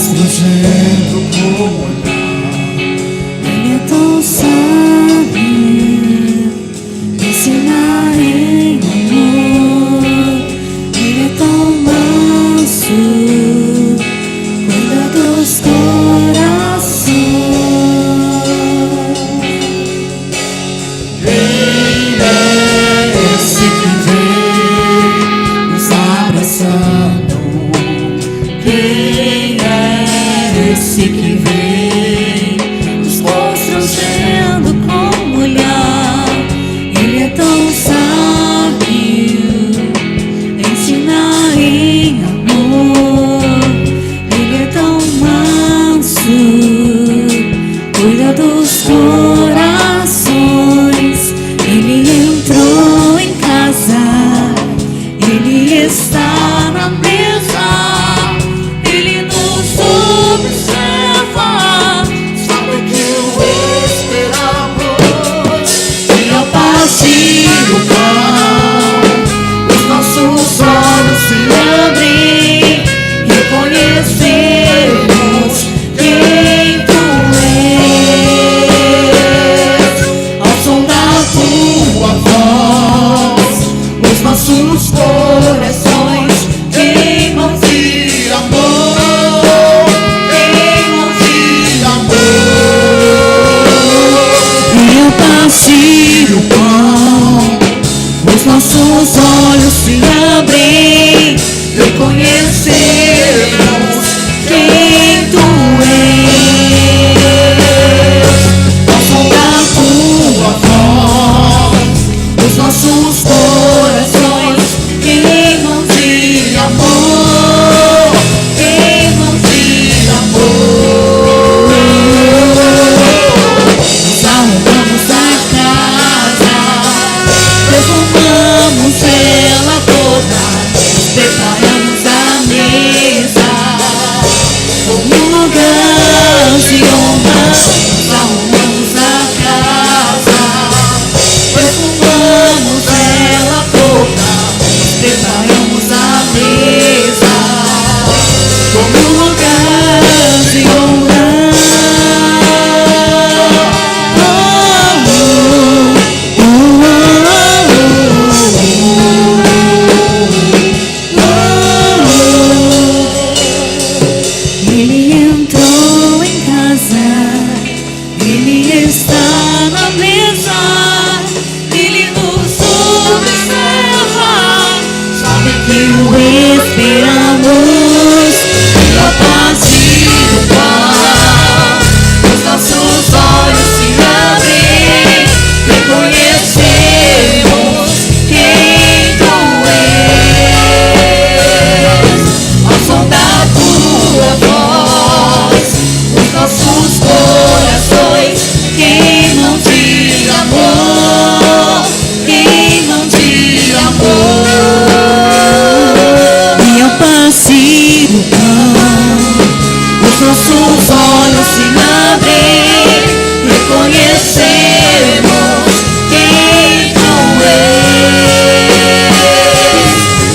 constrangendo com o olhar. Ele é tão sábio, ensina em amor. Ele é tão manso, cuida dos corações. Quem é esse que vem nos abraçando? Quem é esse que vem nos constrangendo com o olhar? Ele é tão sábio, ensina em amor. Ele é tão manso, cuida dos corações. Ele entrou em casa, ele está na mesa, ele nos observa, Sabe que o esperamos e ao partir o pão, os nossos olhos se abrem, reconhecemos quem tu és. Ao som da tua voz, os nossos corações queimam de amor, queimam de amor. E ao partir o pão, os nossos olhos se abrem, reconhecemos quem tu és. Ao som da tua voz, os nossos corações queimam de amor, queimam de amor. Nos arrumamos a casa, perfumamos ela toda, preparamos a mesa como um lugar de honra. Nos arrumamos a casa, perfumamos ela toda, preparamos a mesa como um lugar de honra. Ele entrou em casa, ele está na mesa, ele nos observa, sabe que o esperamos. E ao partir do pão, os nossos olhos se abrem, reconhecemos quem tu és. Ao som da tua voz, os nossos corações queimam de amor, queimam de amor. E ao partir o pão, os nossos olhos se abrem, reconhecemos quem tu és.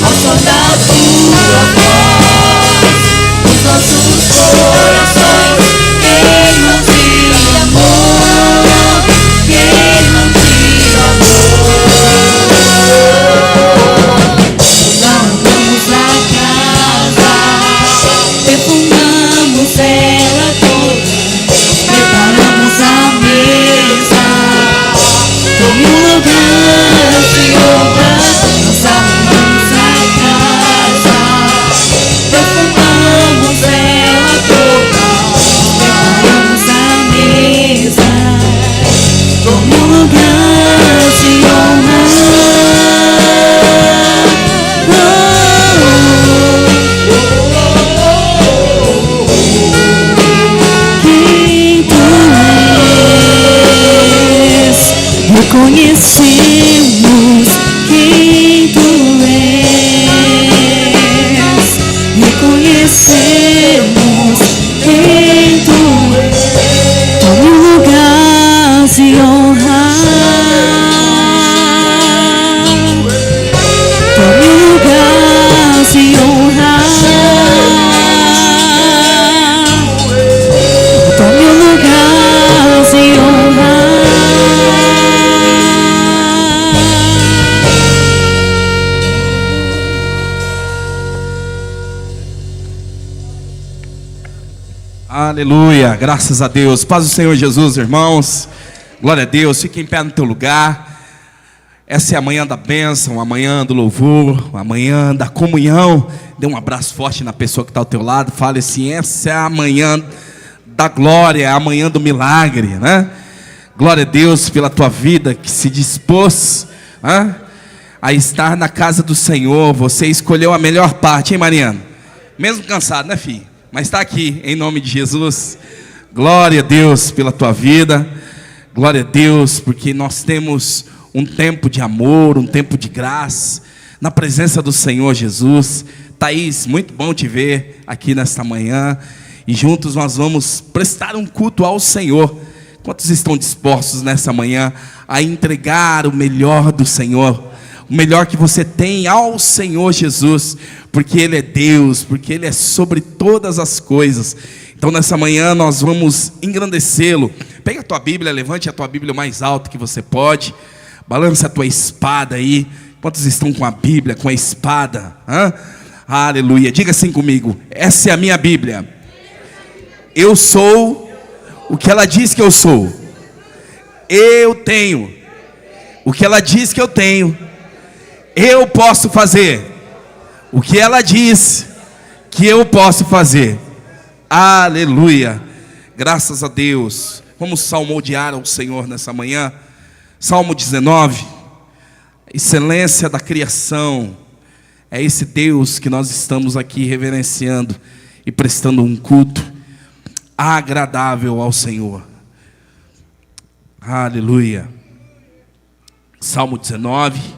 Ao som da tua voz, os nossos corações queimam de amor, queimam de amor. Nos arrumamos a casa, perfumamos ela toda, preparamos a mesa Aleluia, graças a Deus. Paz do Senhor Jesus, irmãos. Glória a Deus, fique em pé no teu lugar. Essa é a manhã da bênção, a manhã do louvor, a manhã da comunhão. Dê um abraço forte na pessoa que está ao teu lado. Fale assim: essa é a manhã da glória, é a manhã do milagre, né? Glória a Deus pela tua vida que se dispôs a estar na casa do Senhor. Você escolheu a melhor parte, hein, Mariana? Mesmo cansado, né, filho? Mas está aqui, em nome de Jesus. Glória a Deus pela tua vida. Glória a Deus, porque nós temos um tempo de amor, um tempo de graça, na presença do Senhor Jesus. Thaís, muito bom te ver aqui nesta manhã. E juntos nós vamos prestar um culto ao Senhor. Quantos estão dispostos nessa manhã a entregar o melhor do Senhor? O melhor que você tem ao Senhor Jesus, porque Ele é Deus, porque Ele é sobre todas as coisas. Então nessa manhã nós vamos engrandecê-lo. Pega a tua Bíblia, levante a tua Bíblia o mais alto que você pode. Balance a tua espada aí. Quantos estão com a Bíblia, com a espada? Aleluia, diga assim comigo: essa é a minha Bíblia. Eu sou o que ela diz que eu sou. Eu tenho o que ela diz que eu tenho. Eu posso fazer o que ela diz que eu posso fazer. Aleluia, graças a Deus. Vamos salmodiar ao Senhor nessa manhã. Salmo 19. Excelência da criação. É esse Deus que nós estamos aqui reverenciando e prestando um culto agradável ao Senhor. Aleluia. Salmo 19.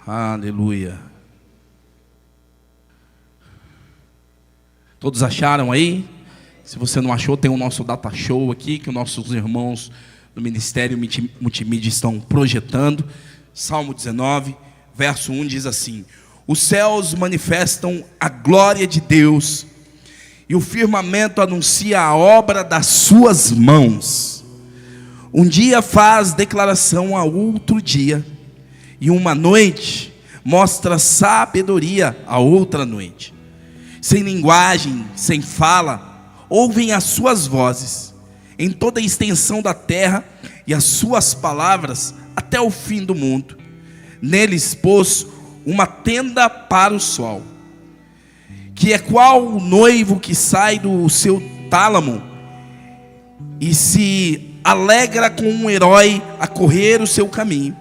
Aleluia. Todos acharam aí? Se você não achou, tem o nosso data show aqui, que os nossos irmãos do Ministério Multimídia estão projetando. Salmo 19, verso 1 diz assim: os céus manifestam a glória de Deus, e o firmamento anuncia a obra das suas mãos. Um dia faz declaração a outro dia, e uma noite mostra sabedoria a outra noite. Sem linguagem, sem fala, ouvem as suas vozes em toda a extensão da terra, e as suas palavras até o fim do mundo. Neles pôs uma tenda para o sol, que é qual o noivo que sai do seu tálamo e se alegra com um herói a correr o seu caminho.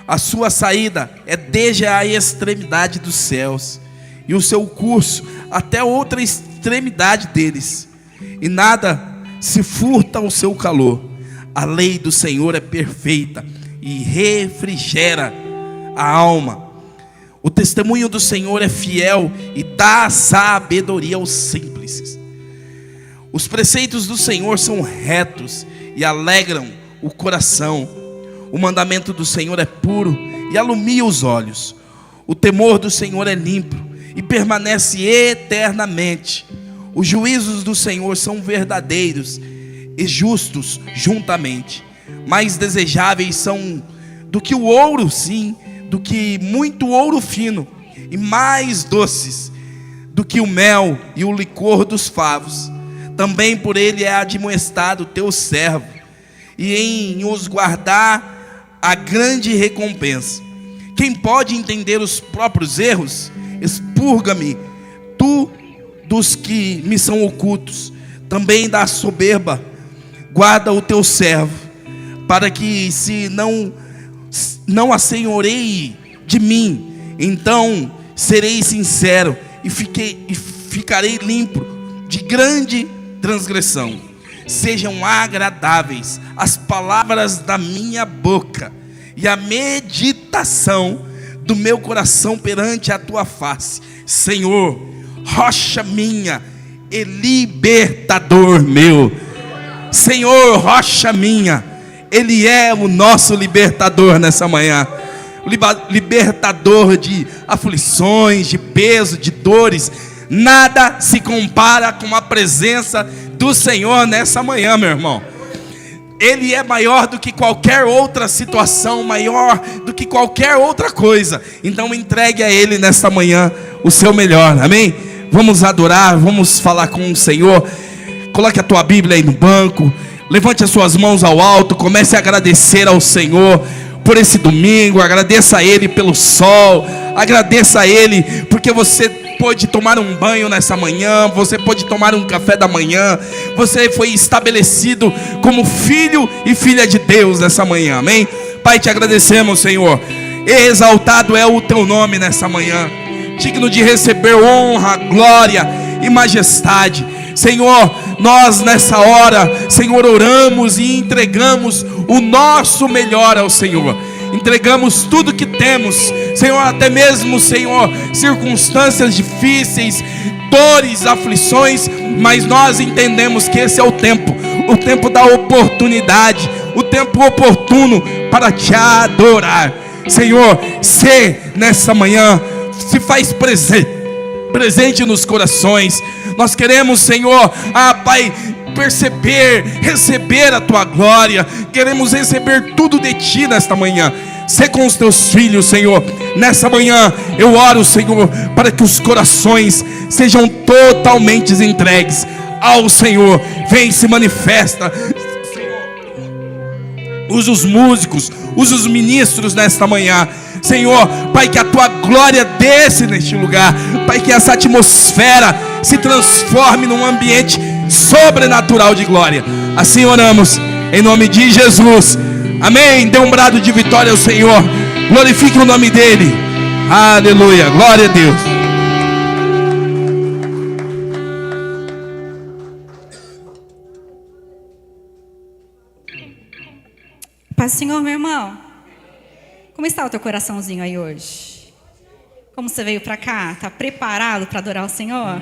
A sua saída é desde a extremidade dos céus, e o seu curso até outra extremidade deles, e nada se furta ao seu calor. A lei do Senhor é perfeita e refrigera a alma. O testemunho do Senhor é fiel e dá sabedoria aos simples. Os preceitos do Senhor são retos e alegram o coração. O mandamento do Senhor é puro e alumia os olhos. O temor do Senhor é limpo e permanece eternamente. Os juízos do Senhor são verdadeiros e justos juntamente. Mais desejáveis são do que o ouro, sim, do que muito ouro fino, e mais doces do que o mel e o licor dos favos. Também por ele é admoestado o teu servo, e em os guardar a grande recompensa. Quem pode entender os próprios erros? Expurga-me tu dos que me são ocultos. Também da soberba guarda o teu servo, para que se não assenhoreie de mim. Então serei sincero e ficarei limpo de grande transgressão. Sejam agradáveis as palavras da minha boca e a meditação do meu coração perante a tua face, Senhor, rocha minha e libertador meu. Senhor, rocha minha, Ele é o nosso libertador nessa manhã. Libertador de aflições, de peso, de dores. Nada se compara com a presença do Senhor nessa manhã, meu irmão. Ele é maior do que qualquer outra situação, maior do que qualquer outra coisa. Então entregue a Ele nesta manhã o seu melhor, amém? vamos adorar, vamos falar com o Senhor. Coloque a tua Bíblia aí no banco, levante as suas mãos ao alto, comece a agradecer ao Senhor por esse domingo, agradeça a Ele pelo sol, agradeça a Ele porque você pôde tomar um banho nessa manhã, você pôde tomar um café da manhã, você foi estabelecido como filho e filha de Deus nessa manhã, amém? Pai, te agradecemos, Senhor, exaltado é o teu nome nessa manhã, digno de receber honra, glória e majestade. Senhor, nós nessa hora, Senhor, oramos e entregamos o nosso melhor ao Senhor. Entregamos tudo que temos, Senhor, até mesmo, Senhor, circunstâncias difíceis, dores, aflições, mas nós entendemos que esse é o tempo da oportunidade, o tempo oportuno para te adorar. Senhor, se nessa manhã se faz presente nos corações. Nós queremos, Senhor, Pai, receber a tua glória. Queremos receber tudo de ti nesta manhã. Sê com os teus filhos, Senhor. Nessa manhã eu oro, Senhor, para que os corações sejam totalmente entregues ao Senhor. Vem, se manifesta, usa os músicos, usa os ministros nesta manhã, Senhor. Pai, que a tua glória desce neste lugar. Pai, que essa atmosfera se transforme num ambiente sobrenatural de glória. Assim oramos, em nome de Jesus, amém. Dê um brado de vitória ao Senhor, glorifique o nome dEle, aleluia, glória a Deus. Paz do Senhor, meu irmão. Como está o teu coraçãozinho aí hoje? Como você veio para cá? Está preparado para adorar o Senhor?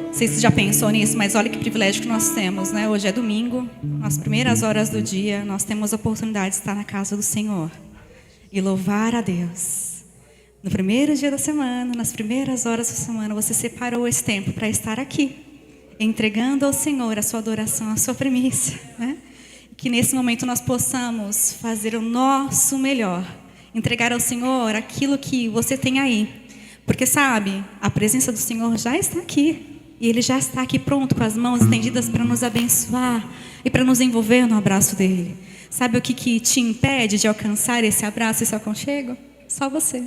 Não sei se você já pensou nisso, mas olha que privilégio que nós temos, né? Hoje é domingo, nas primeiras horas do dia, nós temos a oportunidade de estar na casa do Senhor e louvar a Deus. No primeiro dia da semana, nas primeiras horas da semana, você separou esse tempo para estar aqui, entregando ao Senhor a sua adoração, a sua primícia, né? Que nesse momento nós possamos fazer o nosso melhor, entregar ao Senhor aquilo que você tem aí, porque sabe, a presença do Senhor já está aqui, e Ele já está aqui pronto, com as mãos estendidas para nos abençoar e para nos envolver no abraço dEle. Sabe o que te impede de alcançar esse abraço, esse aconchego? Só você.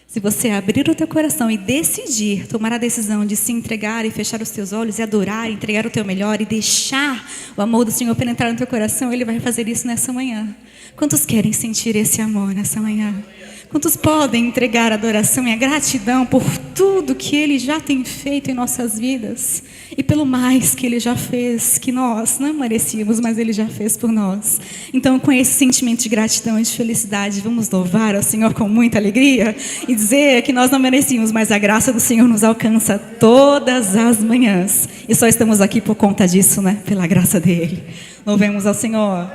Se você abrir o teu coração e decidir, tomar a decisão de se entregar e fechar os teus olhos e adorar, entregar o teu melhor e deixar o amor do Senhor penetrar no teu coração, Ele vai fazer isso nessa manhã. Quantos querem sentir esse amor nessa manhã? Quantos podem entregar a adoração e a gratidão por tudo que Ele já tem feito em nossas vidas e pelo mais que Ele já fez, que nós não merecíamos, mas Ele já fez por nós. Então, com esse sentimento de gratidão e de felicidade, vamos louvar ao Senhor com muita alegria e dizer que nós não merecíamos, mas a graça do Senhor nos alcança todas as manhãs. E só estamos aqui por conta disso, né? Pela graça dEle. Louvemos ao Senhor.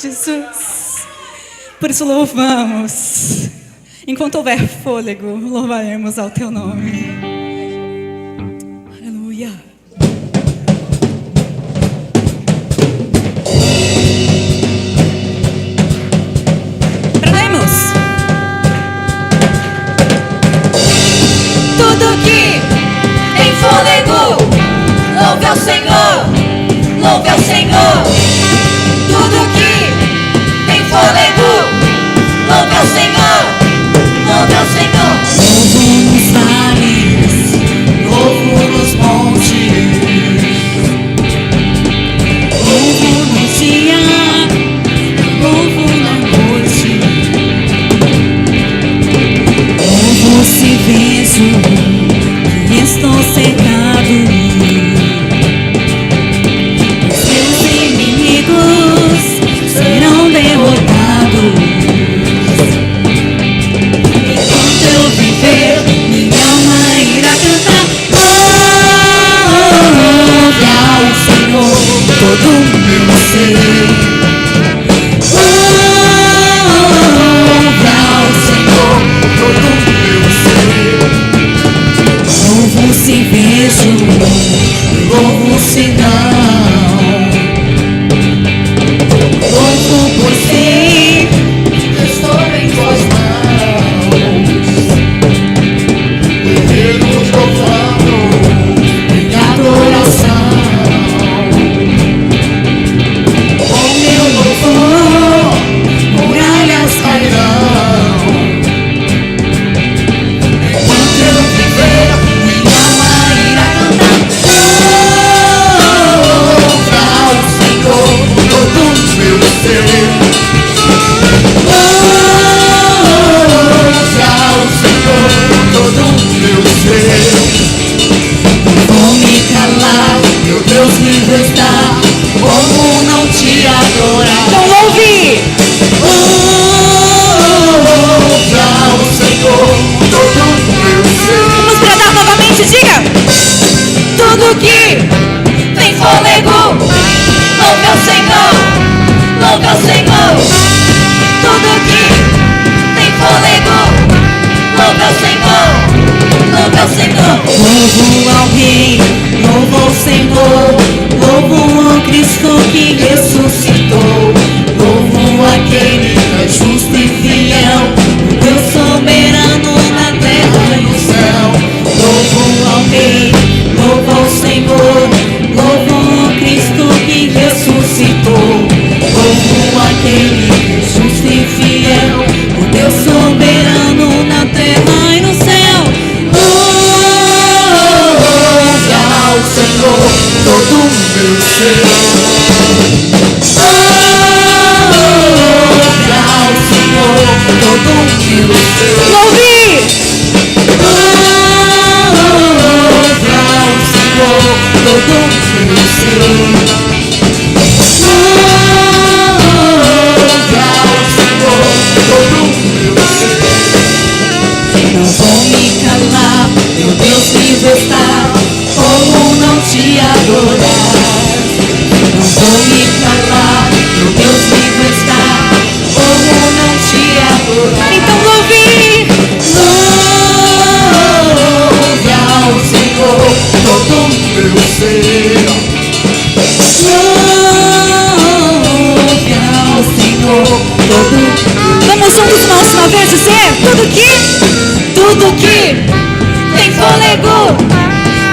Jesus. Por isso louvamos. Enquanto houver fôlego, louvaremos ao teu nome. Aleluia. Prendemos. Tudo que tem fôlego, louve ao Senhor, louve ao Senhor. Tudo que tem fôlego, louve ao Senhor, louve ao Senhor. Louvo nos vales, louvo nos montes, louvo no dia, louvo na noite, louvo se vejo que estou cercado. Os meus inimigos serão derrotados. Enquanto eu viver, minha alma irá cantar. Louve ao Senhor todo o meu ser. Louve ao Senhor todo o meu ser. Louvo se vejo, louvo se não. Louvo por si, estou em tuas mãos. Guerreiros louvando em adoração. Com meu louvor, muralhas cairão. Enquanto eu viver, minha alma irá cantar. Louve ao Senhor todo o meu ser. Louve ao Senhor todo o meu ser. Não vou me calar, meu Deus vivo está. Como não te adorar? Então louve. Louve ao Senhor todo o meu ser. Vamos bradar novamente, diga. Tudo que tem fôlego, louve ao Senhor, louve ao Senhor. Tudo que tem fôlego, louve ao Senhor, louve ao Senhor. Louvo ao Rei, louvo ao Senhor, louvo ao Cristo que ressuscitou, louvo aquele que é justo e fiel, o Deus soberano na terra e no céu. Louvo ao Rei, louvo ao Senhor, louvo ao Cristo que ressuscitou, louvo aquele que é justo e fiel, o Deus soberano na terra e no céu. Louve ao Senhor todo o meu ser. Louve ao Senhor todo o meu ser. Louve. Louve ao Senhor todo o meu ser. Louve ao Senhor todo o meu ser. Não vou me calar, meu Deus vivo está. Como não te adorar? Não vou me calar, meu Deus vivo está. Como não te adorar? Então louve. Louve ao Senhor todo o meu ser. Louve ao Senhor todo o meu ser. Vamos juntos mais uma vez dizer. Tudo que tem fôlego,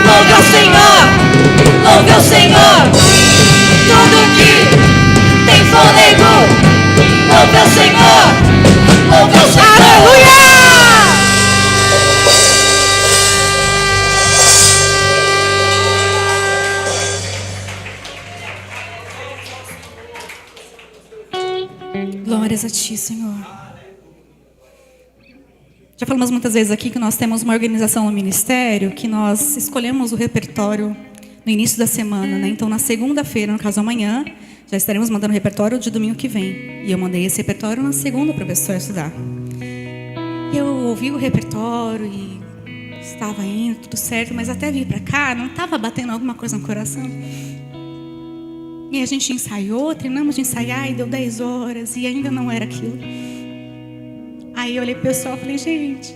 louve ao Senhor, louve ao Senhor. Tudo que tem fôlego, louve ao Senhor, louve ao Senhor. Aleluia. Glórias a ti, Senhor. Já falamos muitas vezes aqui que nós temos uma organização no ministério, que nós escolhemos o repertório no início da semana, né? Então, na segunda-feira, no caso amanhã, já estaremos mandando o repertório de domingo que vem. E eu mandei esse repertório na segunda para a pessoa estudar. E eu ouvi o repertório e estava indo, tudo certo, mas até vir para cá, não estava batendo alguma coisa no coração. E a gente ensaiou, terminamos de ensaiar e deu 10 horas e ainda não era aquilo. Aí eu olhei pro pessoal e falei, gente,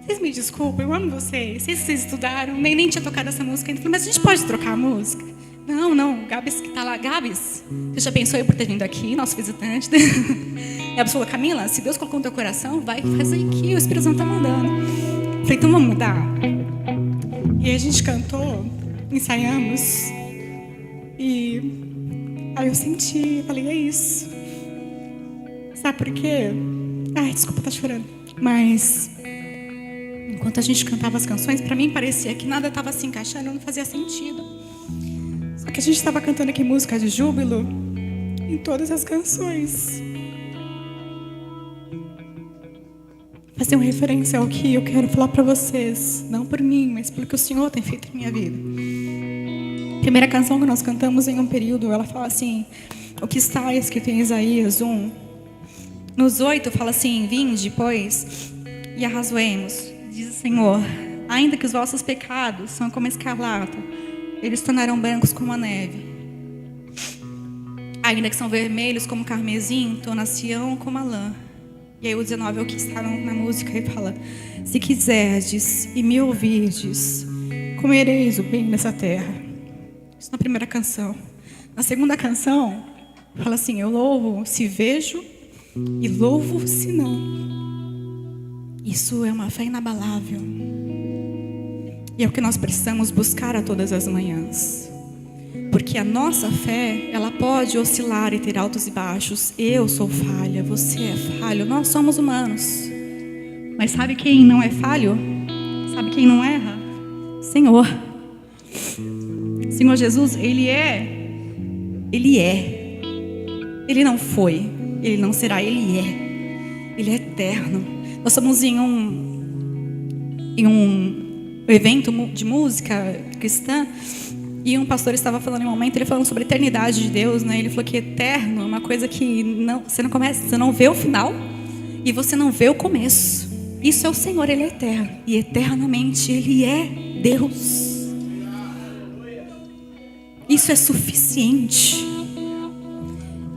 vocês me desculpem, eu amo vocês. Vocês estudaram, nem tinha tocado essa música ainda. Mas a gente pode trocar a música? Não, Gabs que tá lá. Gabs, você já pensou por ter vindo aqui, nosso visitante? E a pessoa falou, Camila, se Deus colocou no teu coração, vai fazer aqui, o Espírito Santo tá mandando. Eu falei, então vamos mudar. E a gente cantou, ensaiamos. E aí eu senti, falei, é isso. Sabe por quê? Ai, desculpa, tá chorando. Mas enquanto a gente cantava as canções, pra mim parecia que nada estava se encaixando, não fazia sentido. Só que a gente estava cantando aqui música de júbilo em todas as canções. Fazer uma referência ao que eu quero falar pra vocês. Não por mim, mas pelo que o Senhor tem feito em minha vida. A primeira canção que nós cantamos em um período, ela fala assim, o que está escrito em Isaías 1. Nos 8 fala assim, vinde, pois, e arrazoemos. Diz o Senhor, ainda que os vossos pecados são como escarlata, eles tornarão brancos como a neve. Ainda que são vermelhos como carmesim, tornar-se-ão como a lã. E aí o 19 é o que está na música e fala, se quiserdes e me ouvirdes, comereis o bem dessa terra. Isso na primeira canção. Na segunda canção, fala assim, eu louvo se vejo e louvo se não. Isso é uma fé inabalável. E é o que nós precisamos buscar a todas as manhãs. Porque a nossa fé, ela pode oscilar e ter altos e baixos. Eu sou falha, você é falho, nós somos humanos. Mas sabe quem não é falho? Sabe quem não erra? Senhor. Senhor Jesus, Ele é. Ele não foi, Ele não será, Ele é. Ele é eterno. Nós estamos em um evento de música cristã. E um pastor estava falando em um momento, ele falando sobre a eternidade de Deus, né? Ele falou que eterno é uma coisa que você não começa, você não vê o final e você não vê o começo. Isso é o Senhor, Ele é eterno. E eternamente Ele é Deus. Isso é suficiente.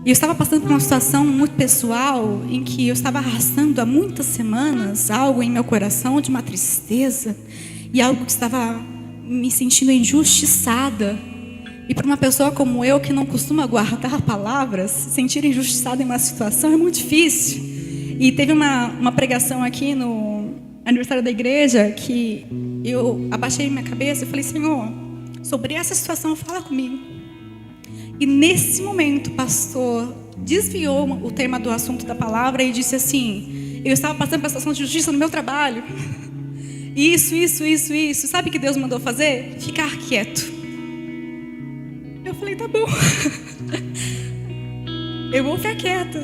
E eu estava passando por uma situação muito pessoal em que eu estava arrastando há muitas semanas algo em meu coração de uma tristeza e algo que estava me sentindo injustiçada. E para uma pessoa como eu, que não costuma guardar palavras, se sentir injustiçada em uma situação é muito difícil. E teve uma pregação aqui no aniversário da igreja que eu abaixei minha cabeça e falei, Senhor, sobre essa situação fala comigo. E nesse momento o pastor desviou o tema do assunto da palavra e disse assim, eu estava passando por uma situação de justiça no meu trabalho. Isso. Sabe o que Deus mandou fazer? Ficar quieto. Eu falei, tá bom. Eu vou ficar quieta.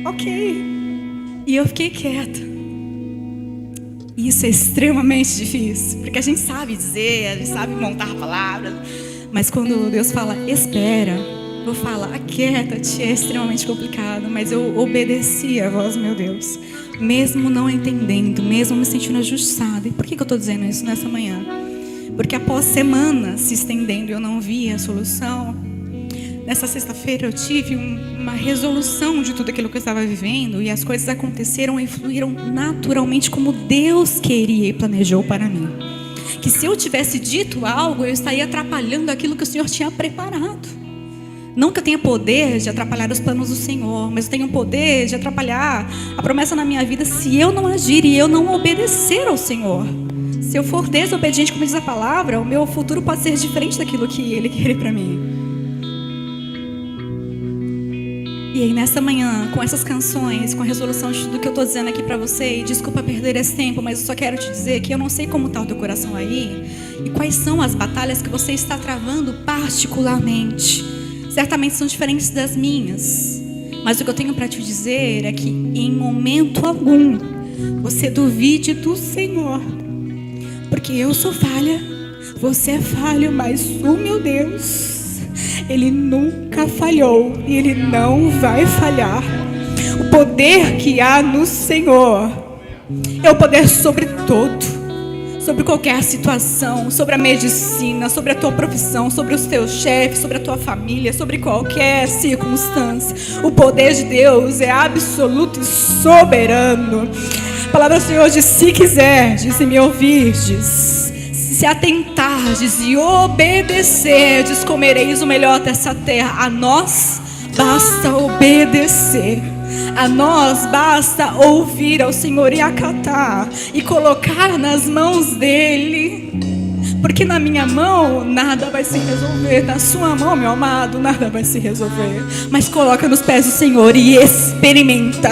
Ok. E eu fiquei quieta. E isso é extremamente difícil. Porque a gente sabe dizer, a gente sabe montar palavras. Mas quando Deus fala, espera, eu falo, aquieta-te, é extremamente complicado. Mas eu obedeci a voz, meu Deus. Mesmo não entendendo, mesmo me sentindo injustiçada. E por que eu estou dizendo isso nessa manhã? Porque após semanas se estendendo, eu não via a solução. Nessa sexta-feira eu tive uma resolução de tudo aquilo que eu estava vivendo. E as coisas aconteceram e fluíram naturalmente como Deus queria e planejou para mim. Que se eu tivesse dito algo, eu estaria atrapalhando aquilo que o Senhor tinha preparado. Não que eu tenha poder de atrapalhar os planos do Senhor, mas eu tenho poder de atrapalhar a promessa na minha vida se eu não agir e eu não obedecer ao Senhor. Se eu for desobediente, como diz a palavra, o meu futuro pode ser diferente daquilo que Ele quer para mim. E aí nessa manhã, com essas canções, com a resolução do que eu estou dizendo aqui para você, e desculpa perder esse tempo, mas eu só quero te dizer que eu não sei como está o teu coração aí e quais são as batalhas que você está travando particularmente. Certamente são diferentes das minhas, mas o que eu tenho para te dizer é que em momento algum você duvide do Senhor, porque eu sou falha, você é falho, mas o meu Deus, Ele nunca falhou e Ele não vai falhar. O poder que há no Senhor é o poder sobre sobre qualquer situação, sobre a medicina, sobre a tua profissão, sobre os teus chefes, sobre a tua família, sobre qualquer circunstância. O poder de Deus é absoluto e soberano. A palavra do Senhor diz: se quiserdes e me ouvirdes, se atentardes e obedecerdes, comereis o melhor dessa terra. A nós basta obedecer. A nós basta ouvir ao Senhor e acatar e colocar nas mãos dele. Porque na minha mão nada vai se resolver, na sua mão, meu amado, nada vai se resolver. Mas coloca nos pés do Senhor e experimenta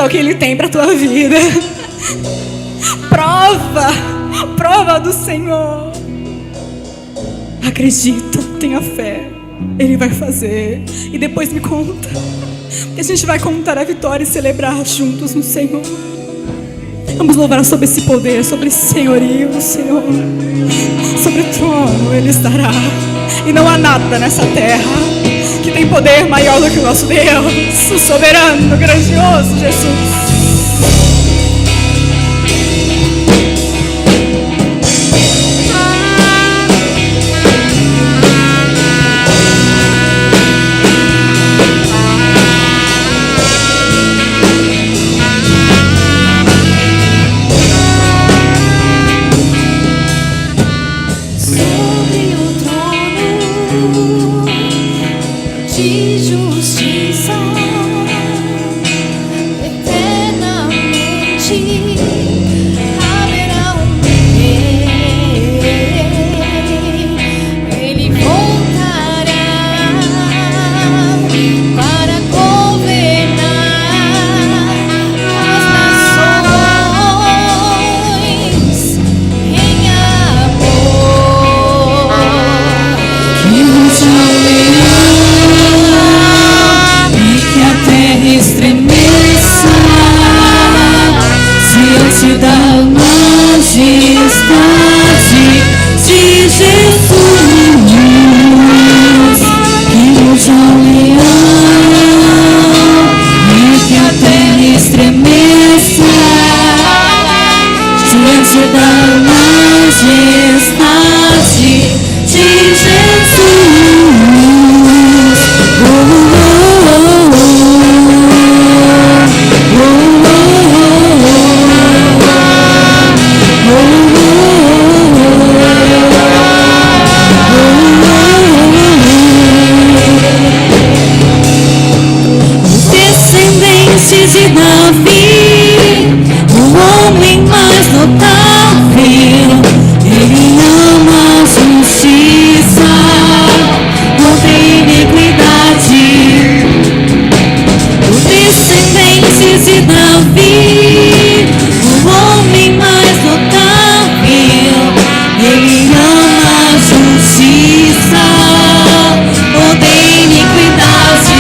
o que Ele tem para a tua vida. Prova do Senhor. Acredita, tenha fé, Ele vai fazer. E depois me conta, que a gente vai contar a vitória e celebrar juntos no Senhor. Vamos louvar sobre esse poder, sobre esse senhorio do Senhor. Sobre o trono Ele estará. E não há nada nessa terra que tem poder maior do que o nosso Deus, o soberano, grandioso Jesus. De justiça, eternamente haverá um rei. Ele voltará para governar as nações em amor. Que nos estremeça diante da majestade de Jesus. Que ruja o leão e que a terra estremeça diante da majestade de Jesus. Descendentes de Davi, o homem mais notável, ele ama a justiça, não tem iniquidade. Os descendentes de Davi, o homem mais notável, ele ama a justiça, não tem iniquidade.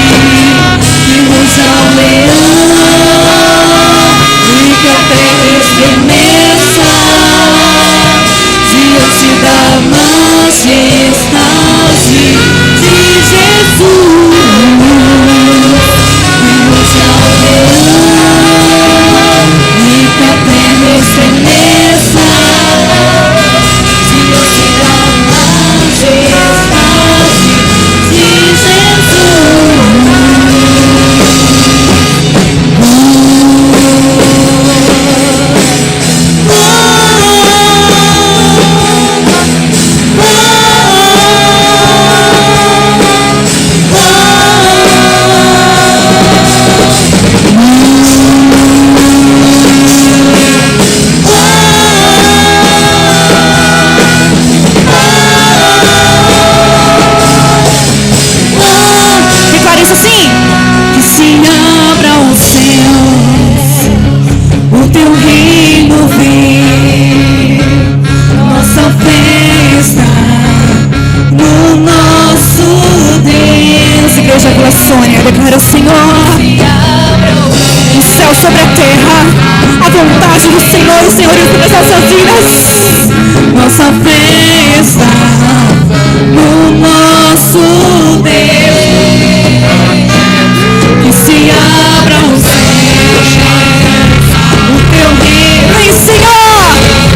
Que ruja o leão e que a terra estremeça diante da majestade de Jesus. Que ruja o leão e que a terra estremeça diante da majestade de Jesus. Declara isso assim: que se abra os céus, o teu reino vem, nossa fé está no nosso Deus. Igreja Vila Sônia, declara: Senhor, o céu sobre a terra, a vontade do Senhor, o Senhor sobre as nossas vidas. Nossa fé está no nosso Deus. Que se abra os céus, o teu reino. Vem, Senhor!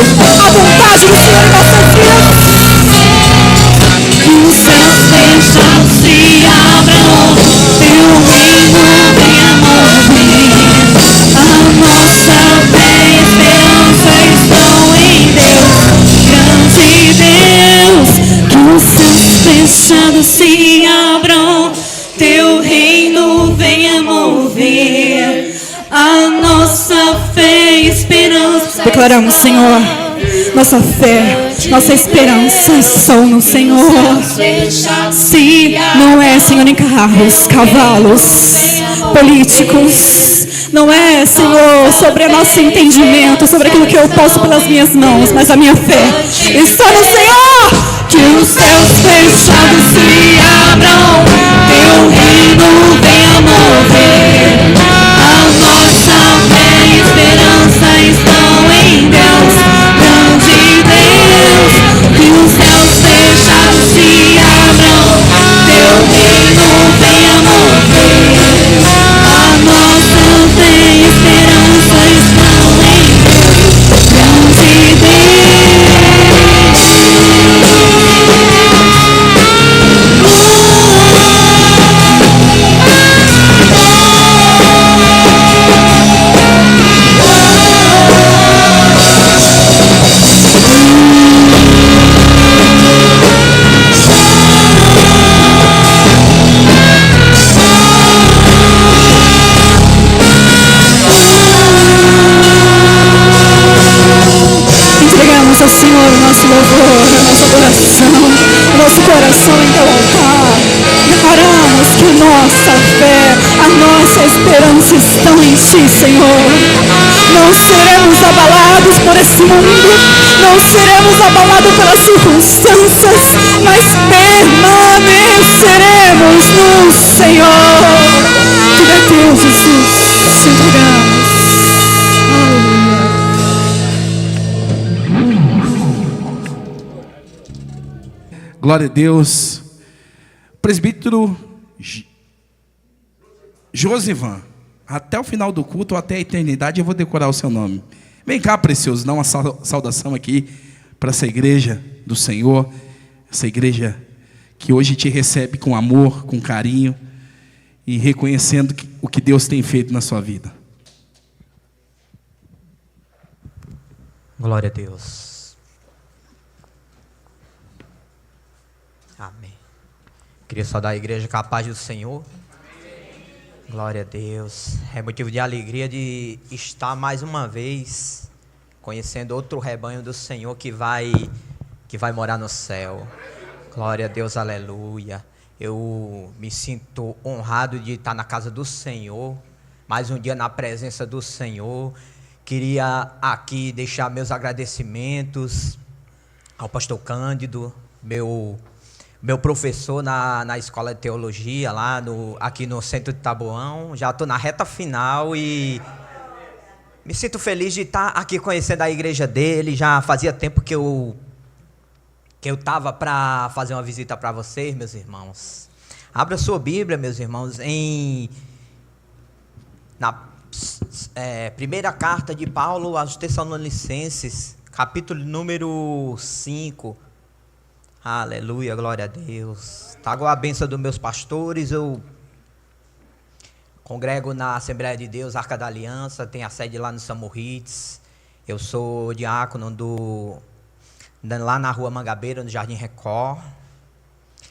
a vontade do Senhor em nossas vidas. Que os céus fechados se abram, teu reino venha mover. A nossa fé e esperança estão em Deus, grande Deus. Que os céus fechados se abram, teu reino venha mover. A nossa fé e esperança. Declaramos, Senhor, nossa fé, nossa esperança estão no Senhor. Se não é, Senhor, em carros, cavalos, políticos, não é, Senhor, sobre o nosso entendimento, sobre aquilo que eu posso pelas minhas mãos, mas a minha fé está no Senhor. Que os céus fechados se abram, teu reino venha mover. A nossa fé e esperança estão em Deus, grande Deus. Que os céus fechados se abram, teu reino venha mover. A nossa fé e esperança estão em Deus, grande Deus. Entregamos ao Senhor o nosso louvor, a nossa adoração, o nosso coração em teu altar. Declaramos que a nossa fé, a nossa esperança estão em ti, Senhor. Não seremos abalados por esse mundo, não seremos abalados pelas circunstâncias, mas permaneceremos no Senhor. Tudo é teu, Jesus, te entregamos. Glória a Deus. Presbítero Josivan, até o final do culto, ou até a eternidade, eu vou decorar o seu nome. Vem cá, precioso, dá uma saudação aqui para essa igreja do Senhor, essa igreja que hoje te recebe com amor, com carinho e reconhecendo o que Deus tem feito na sua vida. Glória a Deus. Amém. Queria saudar a igreja com a paz do Senhor. Glória a Deus. É motivo de alegria de estar mais uma vez conhecendo outro rebanho do Senhor que vai morar no céu. Glória a Deus, aleluia. Eu me sinto honrado de estar na casa do Senhor, mais um dia na presença do Senhor. Queria aqui deixar meus agradecimentos ao pastor Cândido, meu professor na escola de teologia, aqui no centro de Taboão. Já estou na reta final e me sinto feliz de estar aqui conhecendo a igreja dele. Já fazia tempo que eu estava para fazer uma visita para vocês, meus irmãos. Abra sua Bíblia, meus irmãos, na primeira carta de Paulo aos Tessalonicenses, capítulo número 5. Aleluia, glória a Deus. Trago a bênção dos meus pastores. Eu congrego na Assembleia de Deus, Arca da Aliança, tem a sede lá no Samorrites. Eu sou diácono lá na Rua Mangabeira, no Jardim Record.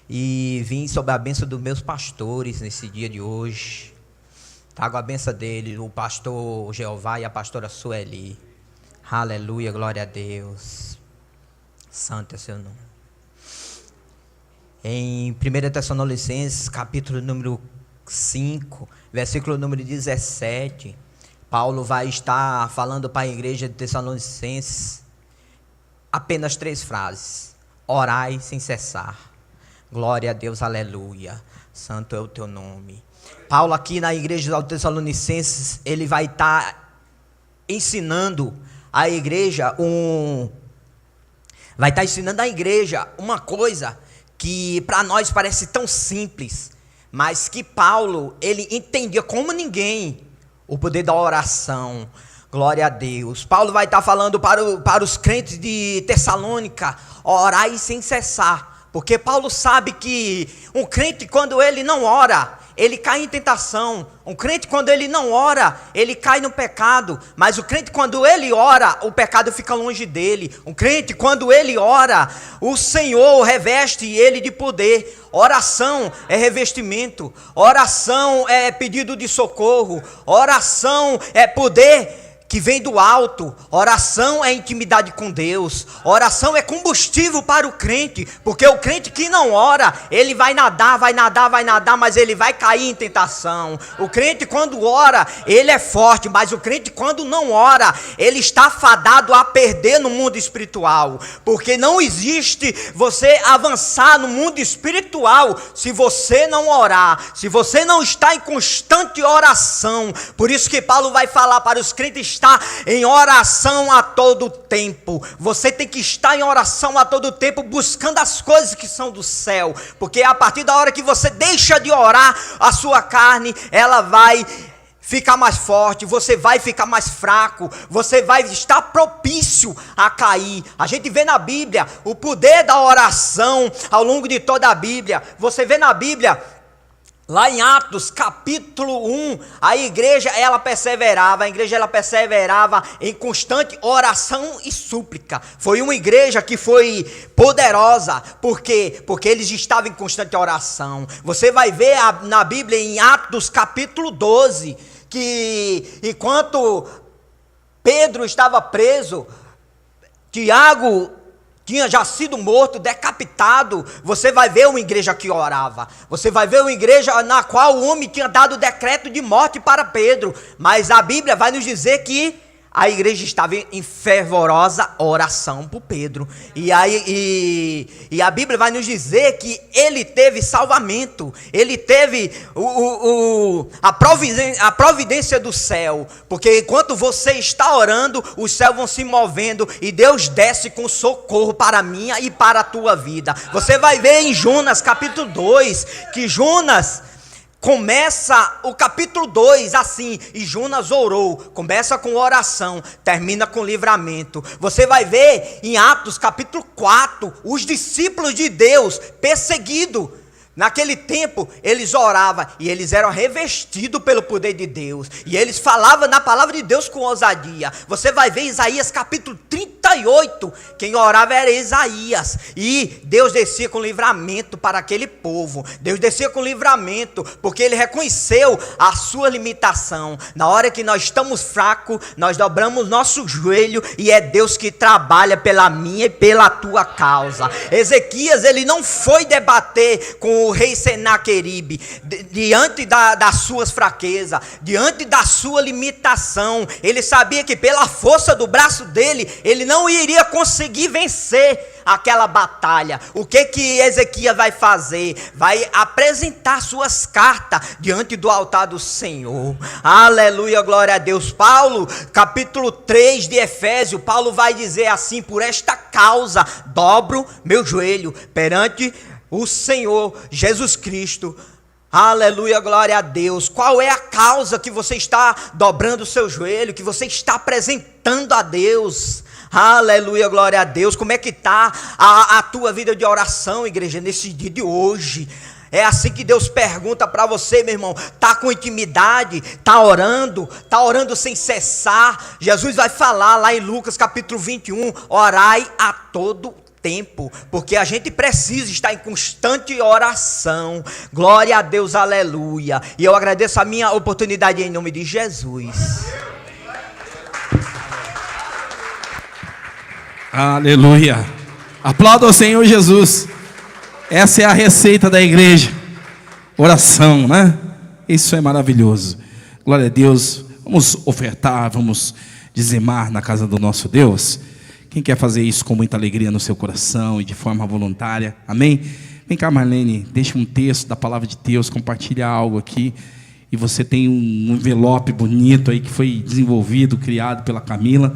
E vim sob a bênção dos meus pastores nesse dia de hoje. Trago a bênção dele, o pastor Jeová e a pastora Sueli. Aleluia, glória a Deus. Santo é seu nome. Em 1 Tessalonicenses, capítulo número 5, versículo número 17, Paulo vai estar falando para a igreja de Tessalonicenses apenas 3 frases. Orai sem cessar. Glória a Deus, aleluia. Santo é o teu nome. Paulo aqui na igreja de Tessalonicenses, ele vai estar ensinando a igreja uma coisa que para nós parece tão simples, mas que Paulo, ele entendia como ninguém o poder da oração. Glória a Deus. Paulo vai estar falando para os crentes de Tessalônica: orai sem cessar. Porque Paulo sabe que um crente, quando ele não ora, ele cai em tentação. Um crente, quando ele não ora, ele cai no pecado. Mas o crente, quando ele ora, o pecado fica longe dele. Um crente, quando ele ora, o Senhor reveste ele de poder. Oração é revestimento. Oração é pedido de socorro. Oração é poder que vem do alto. Oração é intimidade com Deus. Oração é combustível para o crente, porque o crente que não ora, ele vai nadar, mas ele vai cair em tentação. O crente, quando ora, ele é forte, mas o crente, quando não ora, ele está fadado a perder no mundo espiritual, porque não existe você avançar no mundo espiritual se você não orar, se você não está em constante oração. Por isso que Paulo vai falar para os crentes: está em oração a todo tempo. Você tem que estar em oração a todo tempo, buscando as coisas que são do céu, porque a partir da hora que você deixa de orar, a sua carne, ela vai ficar mais forte, você vai ficar mais fraco, você vai estar propício a cair. A gente vê na Bíblia o poder da oração ao longo de toda a Bíblia. Você vê na Bíblia, lá em Atos capítulo 1, a igreja ela perseverava em constante oração e súplica. Foi uma igreja que foi poderosa. Por quê? Porque eles estavam em constante oração. Você vai ver na Bíblia, em Atos capítulo 12, que enquanto Pedro estava preso, Tiago tinha já sido morto, decapitado. Você vai ver uma igreja que orava. Você vai ver uma igreja na qual o homem tinha dado decreto de morte para Pedro. Mas a Bíblia vai nos dizer que a igreja estava em fervorosa oração por Pedro. E a Bíblia vai nos dizer que ele teve salvamento. Ele teve a providência do céu. Porque enquanto você está orando, os céus vão se movendo e Deus desce com socorro para a minha e para a tua vida. Você vai ver em Jonas capítulo 2 que Jonas começa o capítulo 2 assim: e Jonas orou. Começa com oração, termina com livramento. Você vai ver em Atos capítulo 4, os discípulos de Deus perseguidos. Naquele tempo, eles oravam e eles eram revestidos pelo poder de Deus. E eles falavam na palavra de Deus com ousadia. Você vai ver Isaías capítulo 38. Quem orava era Isaías. E Deus descia com livramento para aquele povo. Deus descia com livramento, porque ele reconheceu a sua limitação. Na hora que nós estamos fracos, nós dobramos nosso joelho e é Deus que trabalha pela minha e pela tua causa. Ezequias, ele não foi debater com o rei Senaqueribe diante das suas fraquezas, diante da sua limitação. Ele sabia que pela força do braço dele, ele não iria conseguir vencer aquela batalha. O que Ezequias vai fazer? Vai apresentar suas cartas diante do altar do Senhor. Aleluia, glória a Deus. Paulo, capítulo 3 de Efésios, Paulo vai dizer assim: por esta causa dobro meu joelho perante o Senhor Jesus Cristo. Aleluia, glória a Deus. Qual é a causa que você está dobrando o seu joelho, que você está apresentando a Deus? Aleluia, glória a Deus. Como é que está a tua vida de oração, igreja, nesse dia de hoje? É assim que Deus pergunta para você, meu irmão: está com intimidade? Está orando sem cessar? Jesus vai falar lá em Lucas capítulo 21, orai a todo tempo, porque a gente precisa estar em constante oração. Glória a Deus, aleluia. E eu agradeço a minha oportunidade em nome de Jesus. Aleluia. Aplauda ao Senhor Jesus. Essa é a receita da igreja. Oração, né? Isso é maravilhoso. Glória a Deus. Vamos ofertar, vamos dizimar na casa do nosso Deus. Quem quer fazer isso com muita alegria no seu coração e de forma voluntária? Amém? Vem cá, Marlene, deixa um texto da palavra de Deus, compartilha algo aqui. E você tem um envelope bonito aí que foi desenvolvido, criado pela Camila.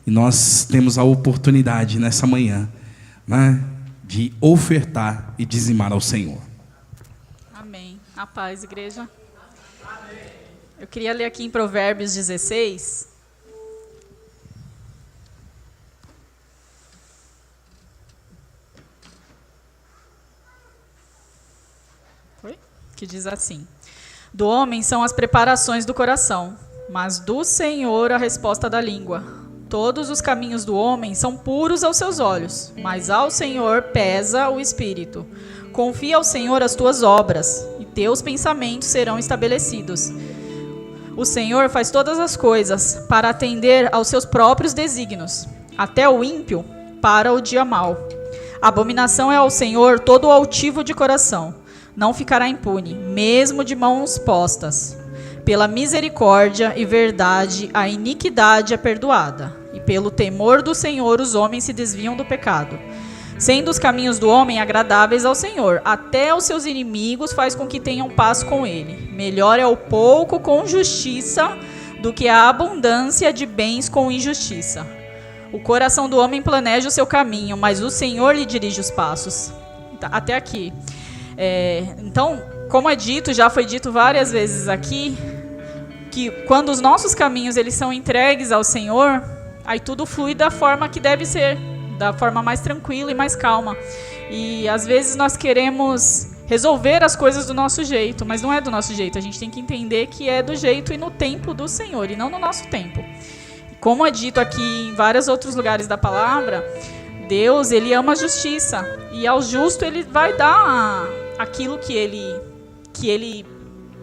E nós temos a oportunidade nessa manhã, né, de ofertar e dizimar ao Senhor. Amém. A paz, igreja. Eu queria ler aqui em Provérbios 16, que diz assim: do homem são as preparações do coração, mas do Senhor a resposta da língua. Todos os caminhos do homem são puros aos seus olhos, mas ao Senhor pesa o espírito. Confia ao Senhor as tuas obras, e teus pensamentos serão estabelecidos. O Senhor faz todas as coisas para atender aos seus próprios desígnios, até o ímpio para o dia mau. Abominação é ao Senhor todo o altivo de coração. Não ficará impune, mesmo de mãos postas. Pela misericórdia e verdade, a iniquidade é perdoada, e pelo temor do Senhor os homens se desviam do pecado. Sendo os caminhos do homem agradáveis ao Senhor, até os seus inimigos faz com que tenham paz com ele. Melhor é o pouco com justiça do que a abundância de bens com injustiça. O coração do homem planeja o seu caminho, mas o Senhor lhe dirige os passos. Até aqui. Então, como é dito, já foi dito várias vezes aqui, que quando os nossos caminhos eles são entregues ao Senhor, aí tudo flui da forma que deve ser, da forma mais tranquila e mais calma. E às vezes nós queremos resolver as coisas do nosso jeito, mas não é do nosso jeito. A gente tem que entender que é do jeito e no tempo do Senhor, e não no nosso tempo. Como é dito aqui em vários outros lugares da palavra, Deus, ele ama a justiça, e ao justo ele vai dar aquilo que ele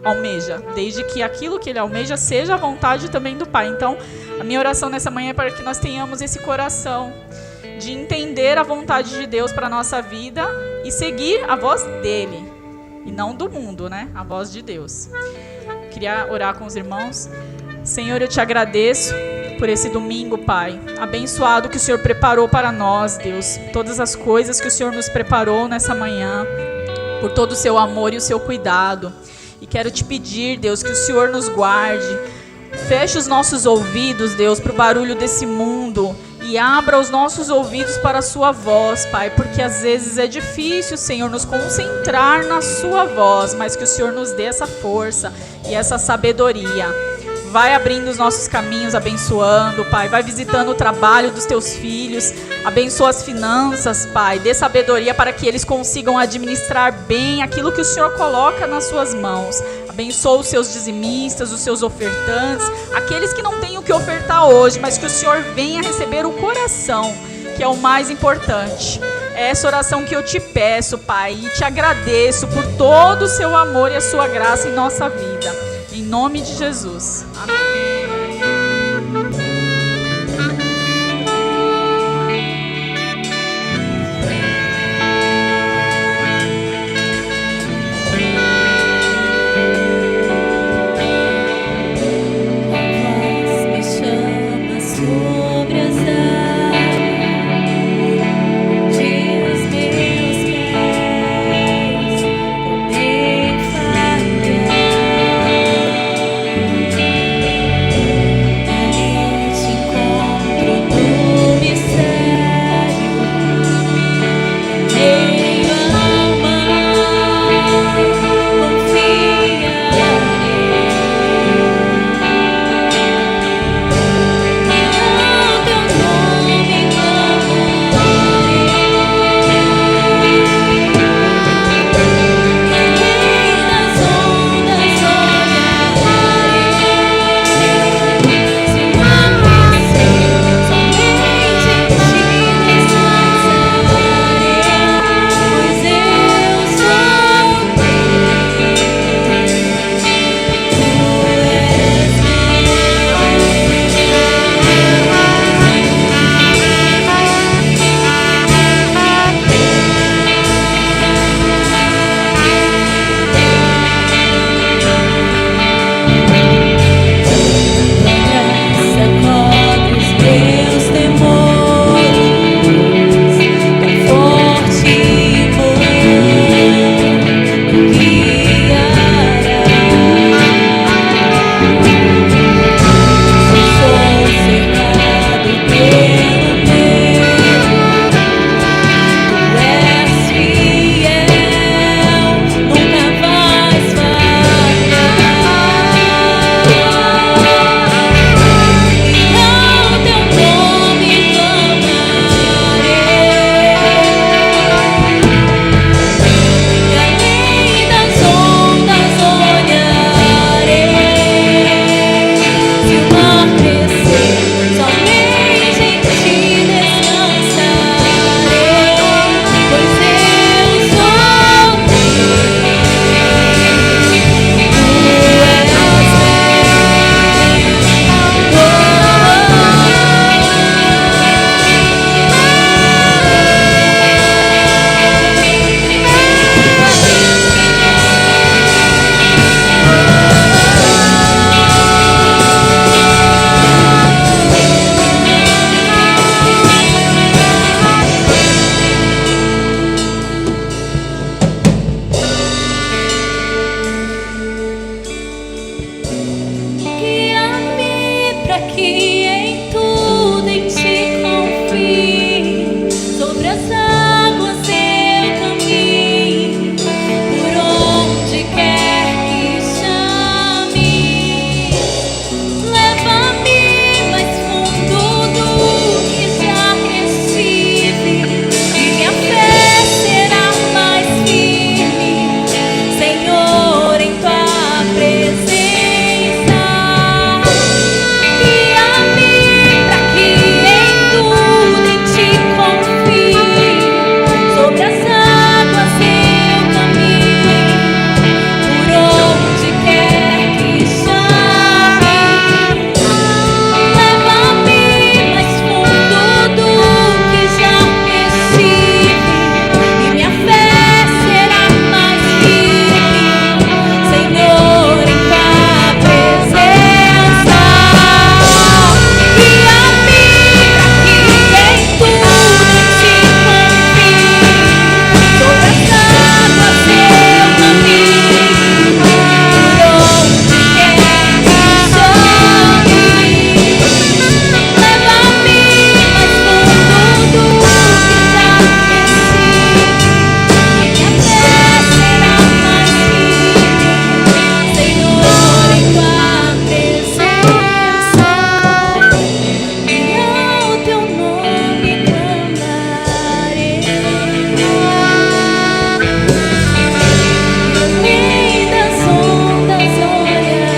almeja, desde que aquilo que ele almeja seja a vontade também do Pai. Então, a minha oração nessa manhã é para que nós tenhamos esse coração de entender a vontade de Deus para a nossa vida e seguir a voz dele, e não do mundo, né? A voz de Deus. Queria orar com os irmãos. Senhor, eu te agradeço por esse domingo, Pai, abençoado que o Senhor preparou para nós, Deus, todas as coisas que o Senhor nos preparou nessa manhã, por todo o seu amor e o seu cuidado. E quero te pedir, Deus, que o Senhor nos guarde, feche os nossos ouvidos, Deus, para o barulho desse mundo, e abra os nossos ouvidos para a sua voz, Pai, porque às vezes é difícil, Senhor, nos concentrar na sua voz, mas que o Senhor nos dê essa força e essa sabedoria. Vai abrindo os nossos caminhos, abençoando, Pai. Vai visitando o trabalho dos teus filhos. Abençoa as finanças, Pai. Dê sabedoria para que eles consigam administrar bem aquilo que o Senhor coloca nas suas mãos. Abençoa os seus dizimistas, os seus ofertantes, aqueles que não têm o que ofertar hoje, mas que o Senhor venha receber o coração, que é o mais importante. É essa oração que eu te peço, Pai, e te agradeço por todo o seu amor e a sua graça em nossa vida. Em nome de Jesus. Amém. que em tudo em ti confie, sobre as águas eu caminho, por onde quer que chame, leva-me mais fundo do que já estive, e minha fé será mais firme, Senhor, em tua presença. Guia-me pra que em tudo em ti confie, sobre as águas eu caminho, por onde quer que chame, leva-me mais fundo do que já estive, e minha fé será mais firme, Senhor, em tua presença. Guia-me pra que em tudo em ti confie, sobre as águas eu caminho, por onde quer que chame, leva-me mais fundo do que já estive, minha fé será mais firme, Senhor, em tua presença, e ao teu nome clamarei, além das ondas olharei,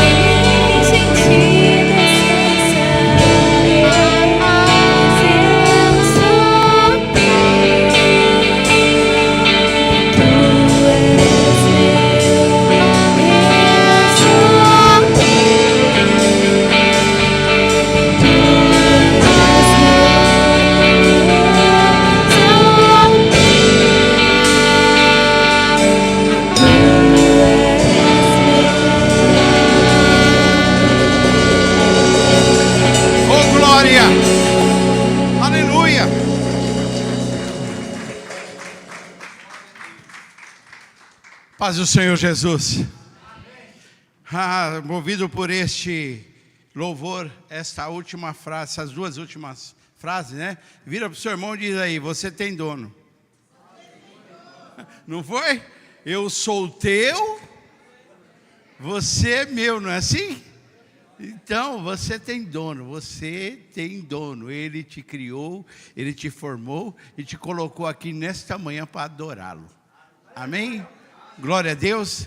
somente em ti descansarei, pois eu sou teu, tu és Oh, glória! Aleluia! Paz do Senhor Jesus. Movido por este louvor, esta última frase, essas duas últimas frases, né? Vira para o seu irmão e diz aí: você tem dono. Não foi? Eu sou teu, você é meu, não é assim? Então, você tem dono, você tem dono. Ele te criou, Ele te formou e te colocou aqui nesta manhã para adorá-lo. Amém? Glória a Deus.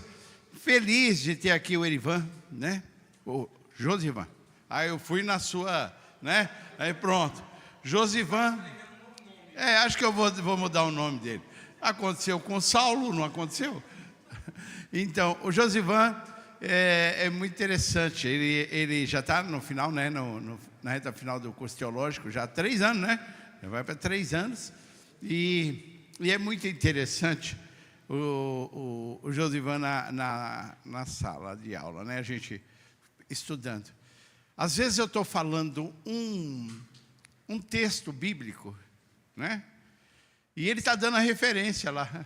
Feliz de ter aqui o Erivan, né? O Josivan. Aí eu fui na sua, né? Aí pronto. Josivan. Acho que eu vou mudar o nome dele. Aconteceu com o Saulo, não aconteceu? Então, o Josivan é muito interessante. Ele já está no final, né? Na reta final do curso teológico, já há 3 anos, né? Já vai para 3 anos. E é muito interessante o Josivan na sala de aula, né? A gente estudando. Às vezes eu estou falando um texto bíblico, né? E ele está dando a referência lá.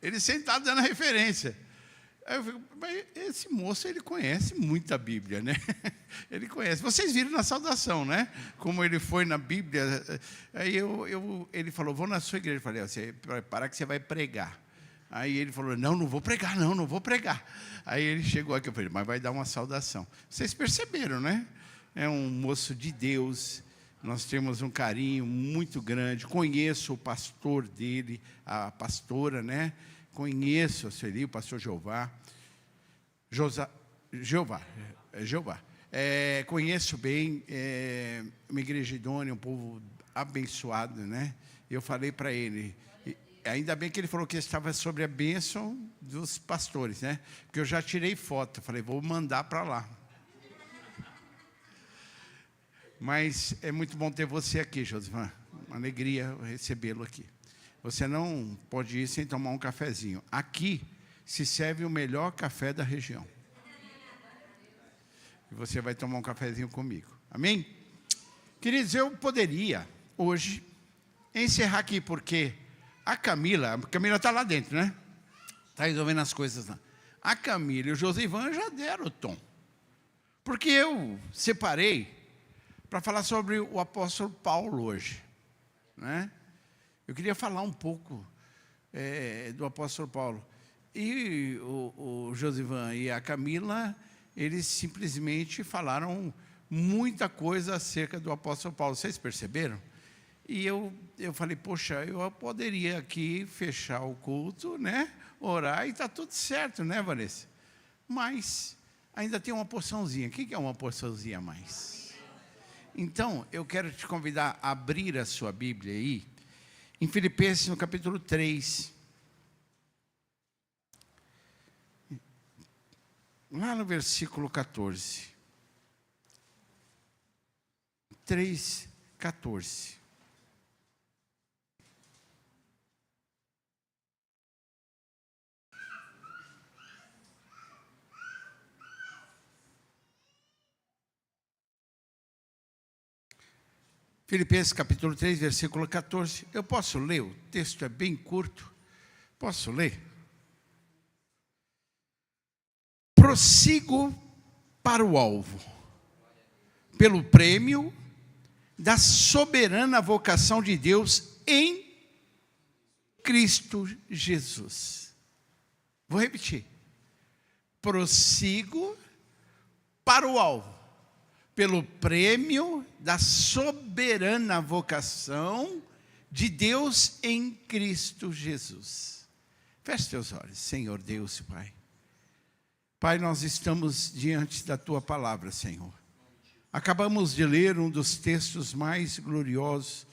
Ele sempre está dando a referência. Aí eu fico, mas esse moço, ele conhece muito a Bíblia, né? Ele conhece. Vocês viram na saudação, né? Como ele foi na Bíblia. Aí ele falou, vou na sua igreja. Eu falei, você prepara que você vai pregar. Aí ele falou, não vou pregar, não vou pregar. Aí ele chegou aqui, eu falei, mas vai dar uma saudação. Vocês perceberam, né? É um moço de Deus. Nós temos um carinho muito grande. Conheço o pastor dele, a pastora, né? Conheço a Sueli, o pastor Jeová. Conheço bem, uma igreja idônea, um povo abençoado, né? Eu falei para ele, ainda bem que ele falou que estava sobre a bênção dos pastores, né? Porque eu já tirei foto, falei, vou mandar para lá. Mas é muito bom ter você aqui, Josivan. Uma alegria recebê-lo aqui. Você não pode ir sem tomar um cafezinho. Aqui se serve o melhor café da região. E você vai tomar um cafezinho comigo. Amém? Queridos, eu poderia hoje encerrar aqui, porque a Camila está lá dentro, né? Está resolvendo as coisas lá. a Camila e o Josivan já deram o tom. Porque eu separei para falar sobre o apóstolo Paulo hoje, né? Eu queria falar um pouco do apóstolo Paulo. E o Josivan e a Camila, eles simplesmente falaram muita coisa acerca do apóstolo Paulo. Vocês perceberam? E eu falei, poxa, eu poderia aqui fechar o culto, né? Orar e está tudo certo, né, Vanessa? Mas ainda tem uma porçãozinha. O que é uma porçãozinha a mais? Então, eu quero te convidar a abrir a sua Bíblia aí, em Filipenses, no capítulo 3. Lá no versículo 14. 3, 14. Filipenses capítulo 3, versículo 14. Eu posso ler? O texto é bem curto. Posso ler? Prossigo para o alvo, pelo prêmio da soberana vocação de Deus em Cristo Jesus. Vou repetir. Prossigo para o alvo, pelo prêmio da soberana vocação de Deus em Cristo Jesus. Feche teus olhos, Senhor Deus e Pai. Pai, nós estamos diante da Tua palavra, Senhor. Acabamos de ler um dos textos mais gloriosos,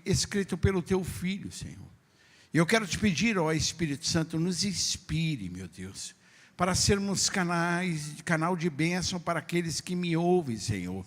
escrito pelo Teu Filho, Senhor. E eu quero te pedir, ó Espírito Santo, nos inspire, meu Deus, para sermos canal de bênção para aqueles que me ouvem, Senhor.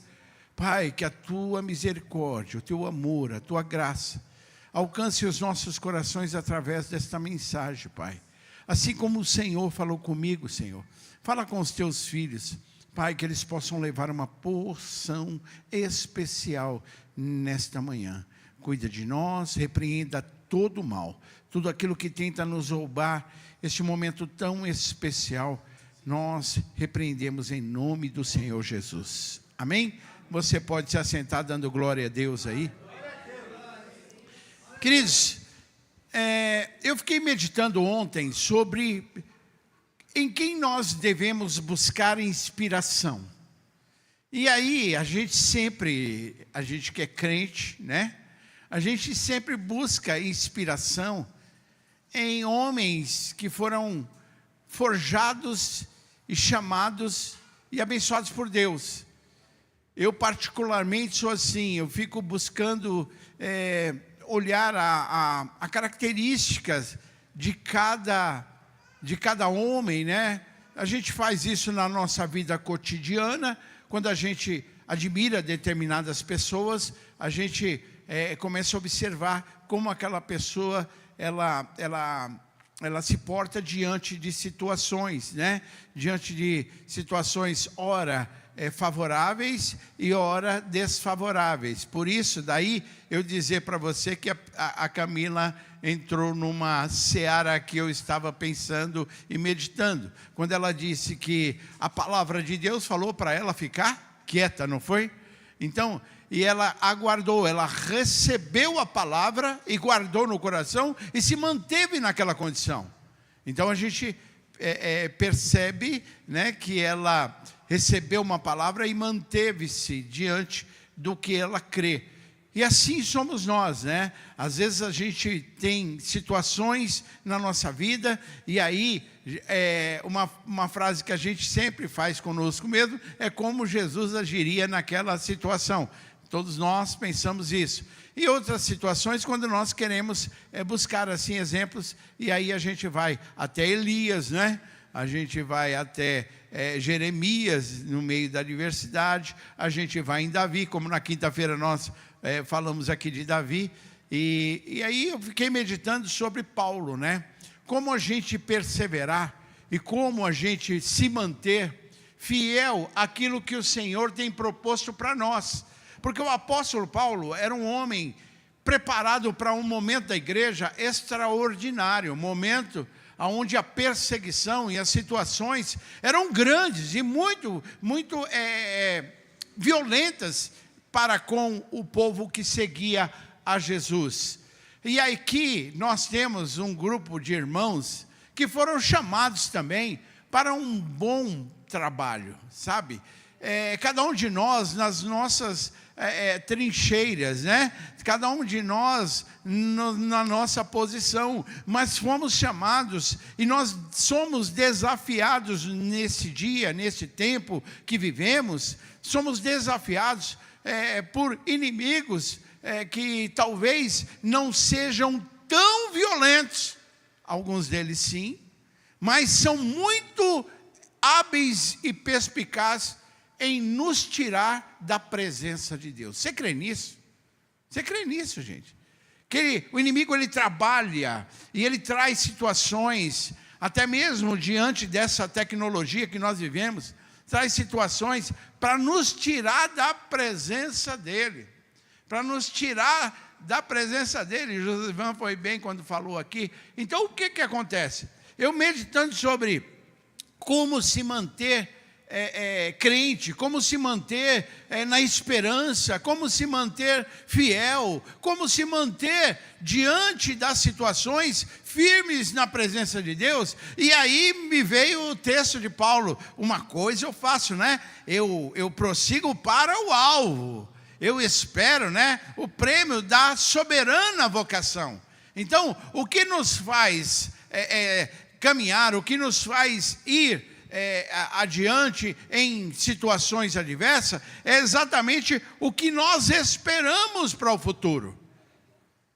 Pai, que a Tua misericórdia, o Teu amor, a Tua graça, alcance os nossos corações através desta mensagem, Pai. Assim como o Senhor falou comigo, Senhor, fala com os Teus filhos, Pai, que eles possam levar uma porção especial nesta manhã. Cuida de nós, repreenda todo o mal, tudo aquilo que tenta nos roubar este momento tão especial, nós repreendemos em nome do Senhor Jesus. Amém? Você pode se assentar dando glória a Deus aí. Queridos, eu fiquei meditando ontem sobre em quem nós devemos buscar inspiração. E aí, a gente que é crente, né? A gente sempre busca inspiração em homens que foram forjados e chamados e abençoados por Deus. Eu particularmente sou assim, eu fico buscando olhar a características de cada homem, né? A gente faz isso na nossa vida cotidiana, quando a gente admira determinadas pessoas, a gente começa a observar como aquela pessoa ela se porta diante de situações, né? Diante de situações, ora favoráveis e ora desfavoráveis. Por isso, daí eu dizer para você que a Camila entrou numa seara que eu estava pensando e meditando, quando ela disse que a palavra de Deus falou para ela ficar quieta, não foi? Então, e ela aguardou, ela recebeu a palavra e guardou no coração e se manteve naquela condição. Então a gente percebe, né, que ela recebeu uma palavra e manteve-se diante do que ela crê. E assim somos nós, né? Às vezes a gente tem situações na nossa vida e aí uma frase que a gente sempre faz conosco mesmo é como Jesus agiria naquela situação. Todos nós pensamos isso. E outras situações, quando nós queremos buscar assim exemplos, e aí a gente vai até Elias, né? A gente vai até Jeremias, no meio da adversidade, a gente vai em Davi, como na quinta-feira nós falamos aqui de Davi, e aí eu fiquei meditando sobre Paulo, né? Como a gente perseverar e como a gente se manter fiel àquilo que o Senhor tem proposto para nós. Porque o apóstolo Paulo era um homem preparado para um momento da igreja extraordinário, um momento onde a perseguição e as situações eram grandes e muito violentas para com o povo que seguia a Jesus. E aqui nós temos um grupo de irmãos que foram chamados também para um bom trabalho, sabe? Cada um de nós nas nossas trincheiras, né? Cada um de nós na nossa posição, mas fomos chamados e nós somos desafiados nesse dia, nesse tempo que vivemos, somos desafiados por inimigos que talvez não sejam tão violentos, alguns deles sim, mas são muito hábeis e perspicazes em nos tirar da presença de Deus. Você crê nisso? Você crê nisso, gente? Que o inimigo ele trabalha e ele traz situações, até mesmo diante dessa tecnologia que nós vivemos, traz situações para nos tirar da presença dele. Para nos tirar da presença dele. Josivan foi bem quando falou aqui. Então o que acontece? Eu meditando sobre como se manter crente, como se manter na esperança, como se manter fiel, como se manter diante das situações firmes na presença de Deus. E aí me veio o texto de Paulo: uma coisa eu faço, né? Eu prossigo para o alvo, eu espero, né, o prêmio da soberana vocação. Então o que nos faz caminhar, o que nos faz ir adiante em situações adversas, é exatamente o que nós esperamos para o futuro.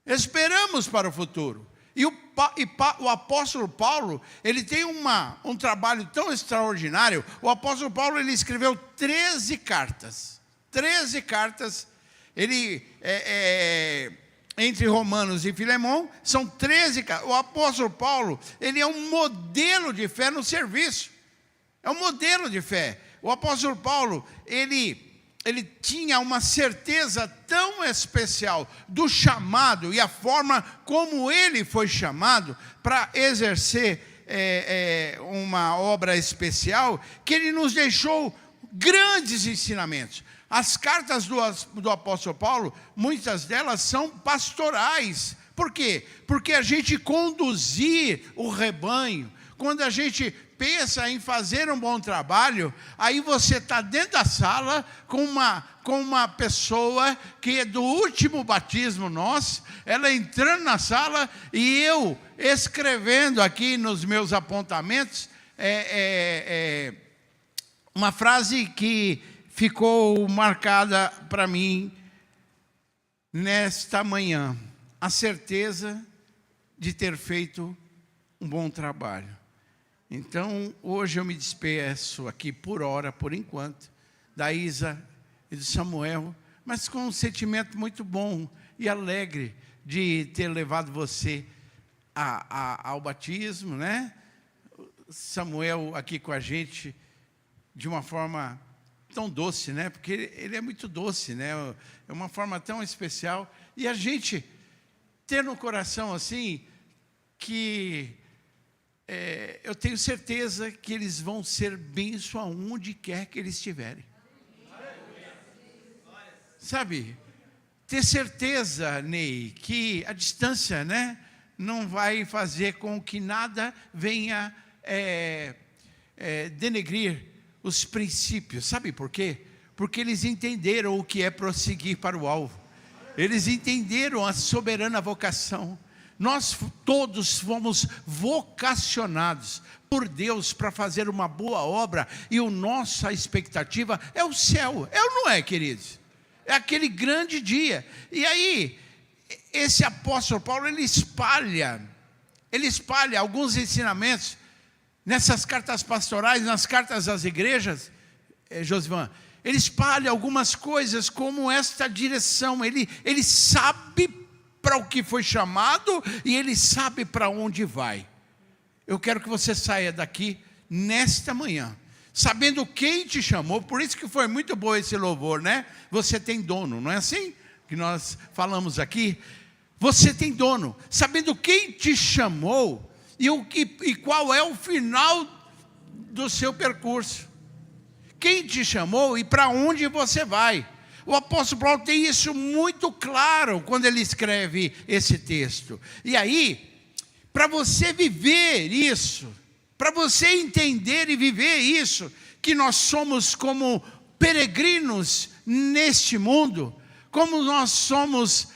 Esperamos para o futuro. E o apóstolo Paulo, ele tem um trabalho tão extraordinário. O apóstolo Paulo, ele escreveu 13 cartas. 13 cartas. Ele entre Romanos e Filemão, são 13 cartas. O apóstolo Paulo, ele é um modelo de fé no serviço. É um modelo de fé. O apóstolo Paulo, ele tinha uma certeza tão especial do chamado e a forma como ele foi chamado para exercer uma obra especial, que ele nos deixou grandes ensinamentos. As cartas do apóstolo Paulo, muitas delas são pastorais. Por quê? Porque a gente conduzir o rebanho, quando a gente pensa em fazer um bom trabalho, aí você está dentro da sala com uma pessoa que é do último batismo nosso, ela entrando na sala e eu escrevendo aqui nos meus apontamentos uma frase que ficou marcada para mim nesta manhã: a certeza de ter feito um bom trabalho. Então, hoje eu me despeço aqui por hora, por enquanto, da Isa e do Samuel, mas com um sentimento muito bom e alegre de ter levado você ao batismo, né? Samuel aqui com a gente de uma forma tão doce, né? Porque ele é muito doce, né? É uma forma tão especial. E a gente ter no coração assim que eu tenho certeza que eles vão ser bênção aonde quer que eles estiverem. Sabe, ter certeza, Ney, que a distância, né, não vai fazer com que nada venha denegrir os princípios. Sabe por quê? Porque eles entenderam o que é prosseguir para o alvo. Eles entenderam a soberana vocação. Nós todos fomos vocacionados por Deus para fazer uma boa obra, e a nossa expectativa é o céu. É ou não é, queridos? É aquele grande dia. E aí, esse apóstolo Paulo, ele espalha alguns ensinamentos nessas cartas pastorais, nas cartas às igrejas, Josivan. Ele espalha algumas coisas como esta direção. Ele sabe para o que foi chamado e ele sabe para onde vai. Eu quero que você saia daqui nesta manhã, sabendo quem te chamou. Por isso que foi muito bom esse louvor, né? Você tem dono, não é assim que nós falamos aqui? Você tem dono, sabendo quem te chamou e qual é o final do seu percurso. Quem te chamou e para onde você vai. O apóstolo Paulo tem isso muito claro quando ele escreve esse texto. E aí, para você viver isso, para você entender e viver isso, que nós somos como peregrinos neste mundo, como nós somos,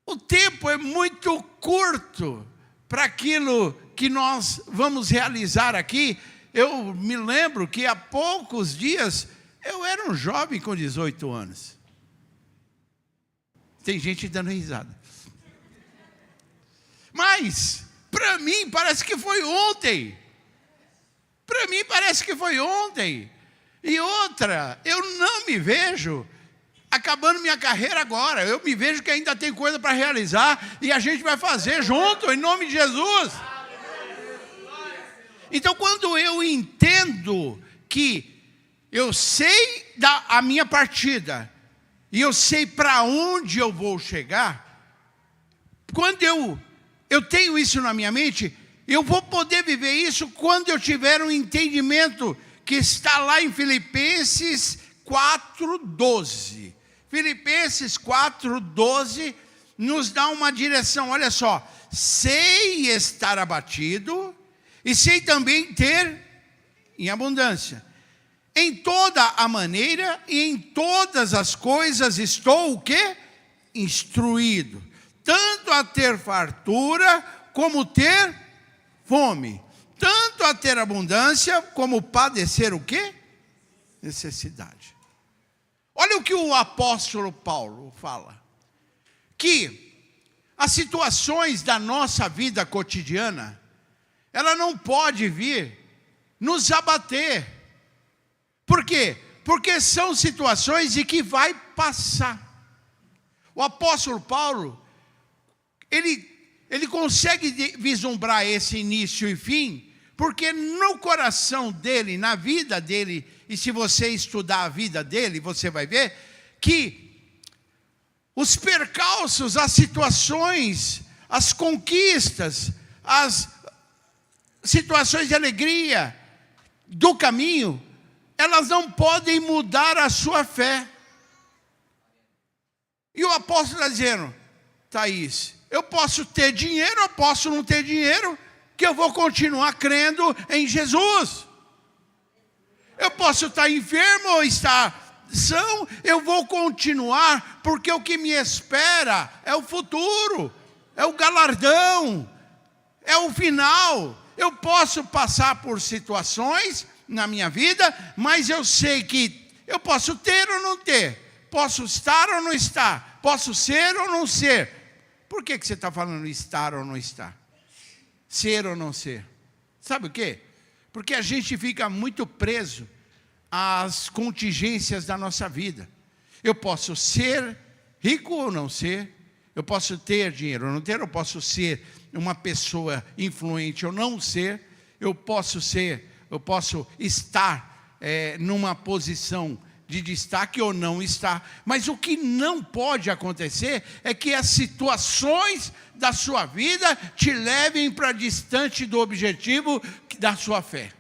o tempo é muito curto para aquilo que nós vamos realizar aqui. Eu me lembro que há poucos dias eu era um jovem com 18 anos. Tem gente dando risada. Mas, para mim, parece que foi ontem. Para mim, parece que foi ontem. E outra, eu não me vejo acabando minha carreira agora. Eu me vejo que ainda tem coisa para realizar e a gente vai fazer junto, em nome de Jesus. Então, quando eu entendo que eu sei a minha partida e eu sei para onde eu vou chegar, quando eu tenho isso na minha mente, eu vou poder viver isso quando eu tiver um entendimento que está lá em Filipenses 4:12. Filipenses 4:12 nos dá uma direção. Olha só: sei estar abatido e sei também ter em abundância. Em toda a maneira e em todas as coisas estou o quê? Instruído. Tanto a ter fartura como ter fome. Tanto a ter abundância como padecer o quê? Necessidade. Olha o que o apóstolo Paulo fala. Que as situações da nossa vida cotidiana, ela não pode vir nos abater. Por quê? Porque são situações de que vai passar. O apóstolo Paulo, ele consegue vislumbrar esse início e fim, porque no coração dele, na vida dele, e se você estudar a vida dele, você vai ver que os percalços, as situações, as conquistas, as situações de alegria do caminho, elas não podem mudar a sua fé. E o apóstolo está dizendo: Thaís, eu posso ter dinheiro, eu posso não ter dinheiro, que eu vou continuar crendo em Jesus. Eu posso estar enfermo ou estar são, eu vou continuar, porque o que me espera é o futuro, é o galardão, é o final. Eu posso passar por situações na minha vida, mas eu sei que eu posso ter ou não ter, posso estar ou não estar, posso ser ou não ser. Por que você está falando estar ou não estar? Ser ou não ser? Sabe o quê? Porque a gente fica muito preso às contingências da nossa vida. Eu posso ser rico ou não ser, eu posso ter dinheiro ou não ter, eu posso ser uma pessoa influente ou não ser, eu posso estar numa posição de destaque ou não estar. Mas o que não pode acontecer é que as situações da sua vida te levem para distante do objetivo da sua fé.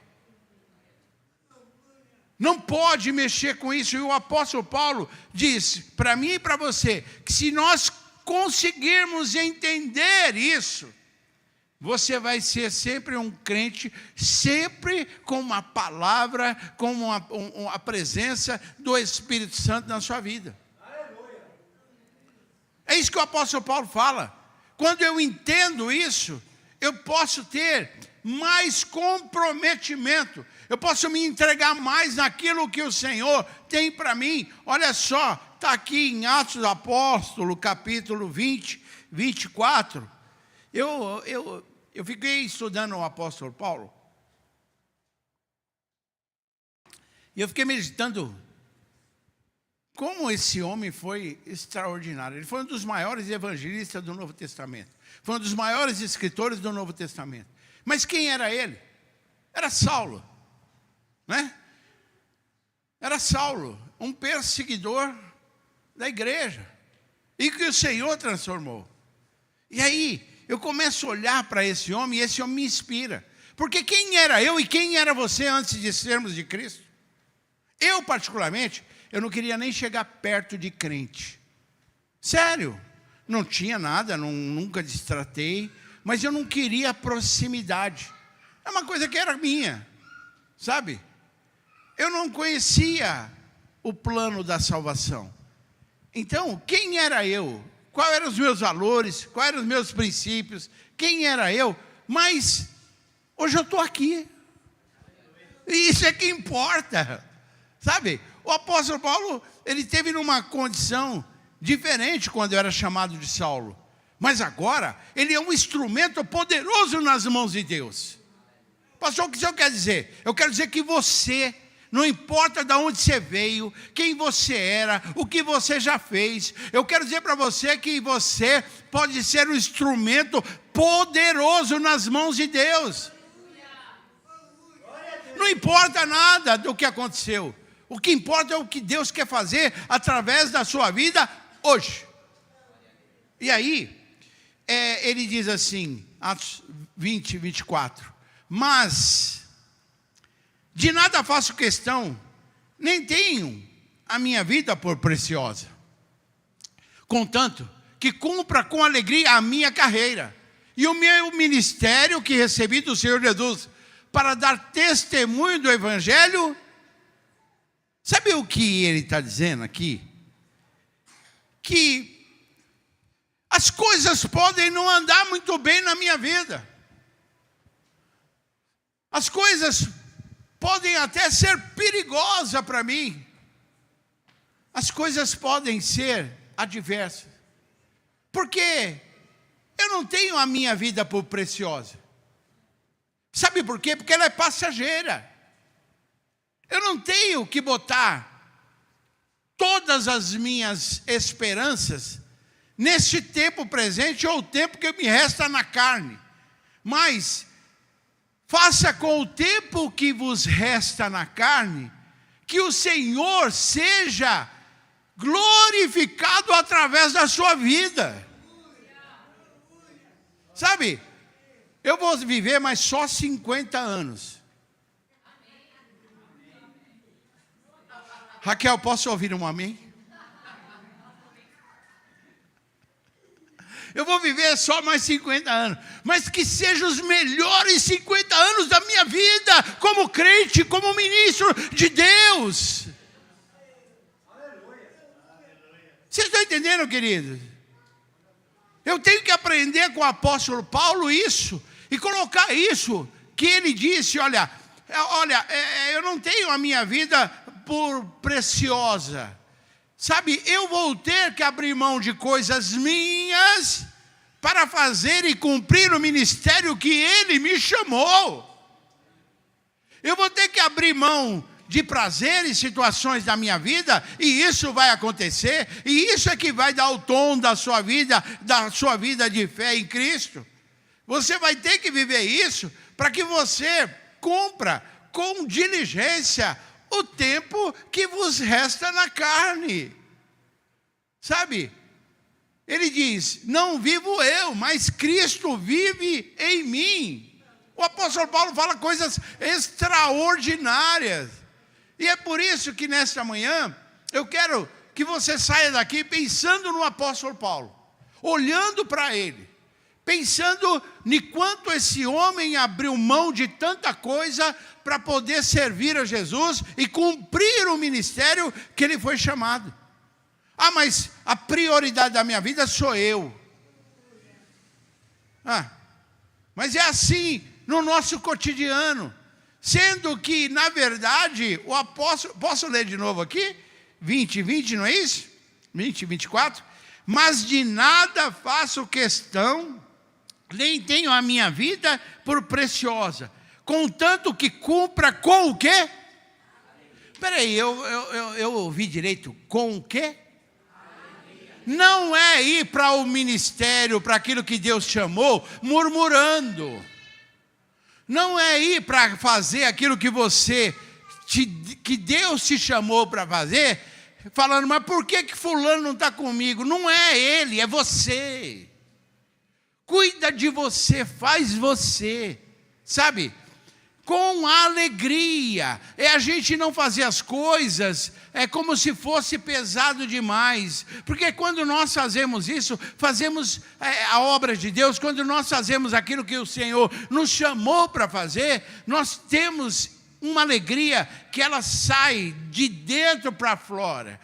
Não pode mexer com isso. E o apóstolo Paulo diz para mim e para você que se nós conseguirmos entender isso, você vai ser sempre um crente, sempre com uma palavra, com a presença do Espírito Santo na sua vida. É isso que o apóstolo Paulo fala. Quando eu entendo isso, eu posso ter mais comprometimento. Eu posso me entregar mais naquilo que o Senhor tem para mim. Olha só, está aqui em Atos do Apóstolo, capítulo 20, 24. Eu fiquei estudando o apóstolo Paulo. E eu fiquei meditando como esse homem foi extraordinário. Ele foi um dos maiores evangelistas do Novo Testamento. Foi um dos maiores escritores do Novo Testamento. Mas quem era ele? Era Saulo, né? Era Saulo, um perseguidor da igreja. E que o Senhor transformou. E aí, eu começo a olhar para esse homem, e esse homem me inspira. Porque quem era eu e quem era você antes de sermos de Cristo? Eu, particularmente, eu não queria nem chegar perto de crente. Sério, não tinha nada, nunca destratei, mas eu não queria proximidade. É uma coisa que era minha, sabe? Eu não conhecia o plano da salvação. Então, quem era eu? Quais eram os meus valores? Quais eram os meus princípios? Quem era eu? Mas hoje eu estou aqui. E isso é que importa. Sabe? O apóstolo Paulo, ele teve numa condição diferente quando era chamado de Saulo. Mas agora, ele é um instrumento poderoso nas mãos de Deus. Pastor, o que o senhor quer dizer? Eu quero dizer que você, não importa de onde você veio, quem você era, o que você já fez, eu quero dizer para você que você pode ser um instrumento poderoso nas mãos de Deus. Não importa nada do que aconteceu. O que importa é o que Deus quer fazer através da sua vida hoje. E aí, ele diz assim, Atos 20, 24. Mas de nada faço questão, nem tenho a minha vida por preciosa, contanto que cumpra com alegria a minha carreira e o meu ministério que recebi do Senhor Jesus, para dar testemunho do Evangelho. Sabe o que ele está dizendo aqui? Que as coisas podem não andar muito bem na minha vida. As coisas podem até ser perigosas para mim. As coisas podem ser adversas. Porque eu não tenho a minha vida por preciosa. Sabe por quê? Porque ela é passageira. Eu não tenho que botar todas as minhas esperanças neste tempo presente ou o tempo que me resta na carne. Mas faça com o tempo que vos resta na carne, que o Senhor seja glorificado através da sua vida. Sabe, eu vou viver mais só 50 anos. Raquel, posso ouvir um amém? Eu vou viver só mais 50 anos, mas que sejam os melhores 50 anos da minha vida, como crente, como ministro de Deus. Vocês estão entendendo, queridos? Eu tenho que aprender com o apóstolo Paulo isso, e colocar isso, que ele disse, olha, eu não tenho a minha vida por preciosa. Sabe, eu vou ter que abrir mão de coisas minhas para fazer e cumprir o ministério que Ele me chamou. Eu vou ter que abrir mão de prazeres, situações da minha vida, e isso vai acontecer, e isso é que vai dar o tom da sua vida de fé em Cristo. Você vai ter que viver isso para que você cumpra com diligência o tempo que vos resta na carne. Sabe? Ele diz, não vivo eu, mas Cristo vive em mim. O apóstolo Paulo fala coisas extraordinárias. E é por isso que nesta manhã, eu quero que você saia daqui pensando no apóstolo Paulo. Olhando para ele. Pensando em quanto esse homem abriu mão de tanta coisa para poder servir a Jesus e cumprir o ministério que ele foi chamado. Ah, mas a prioridade da minha vida sou eu. Mas é assim no nosso cotidiano. Sendo que, na verdade, o apóstolo... Posso ler de novo aqui? 20, não é isso? 20, 24. Mas de nada faço questão, nem tenho a minha vida por preciosa, contanto que cumpra com o quê? Espera aí, eu ouvi direito, com o quê? Não é ir para o ministério, para aquilo que Deus chamou, murmurando. Não é ir para fazer aquilo que que Deus te chamou para fazer, falando, mas por que fulano não está comigo? Não é ele, é você. cuida de você, faz você, sabe? Com alegria. É a gente não fazer as coisas como se fosse pesado demais. Porque quando nós fazemos isso, fazemos a obra de Deus, quando nós fazemos aquilo que o Senhor nos chamou para fazer, nós temos uma alegria que ela sai de dentro para fora.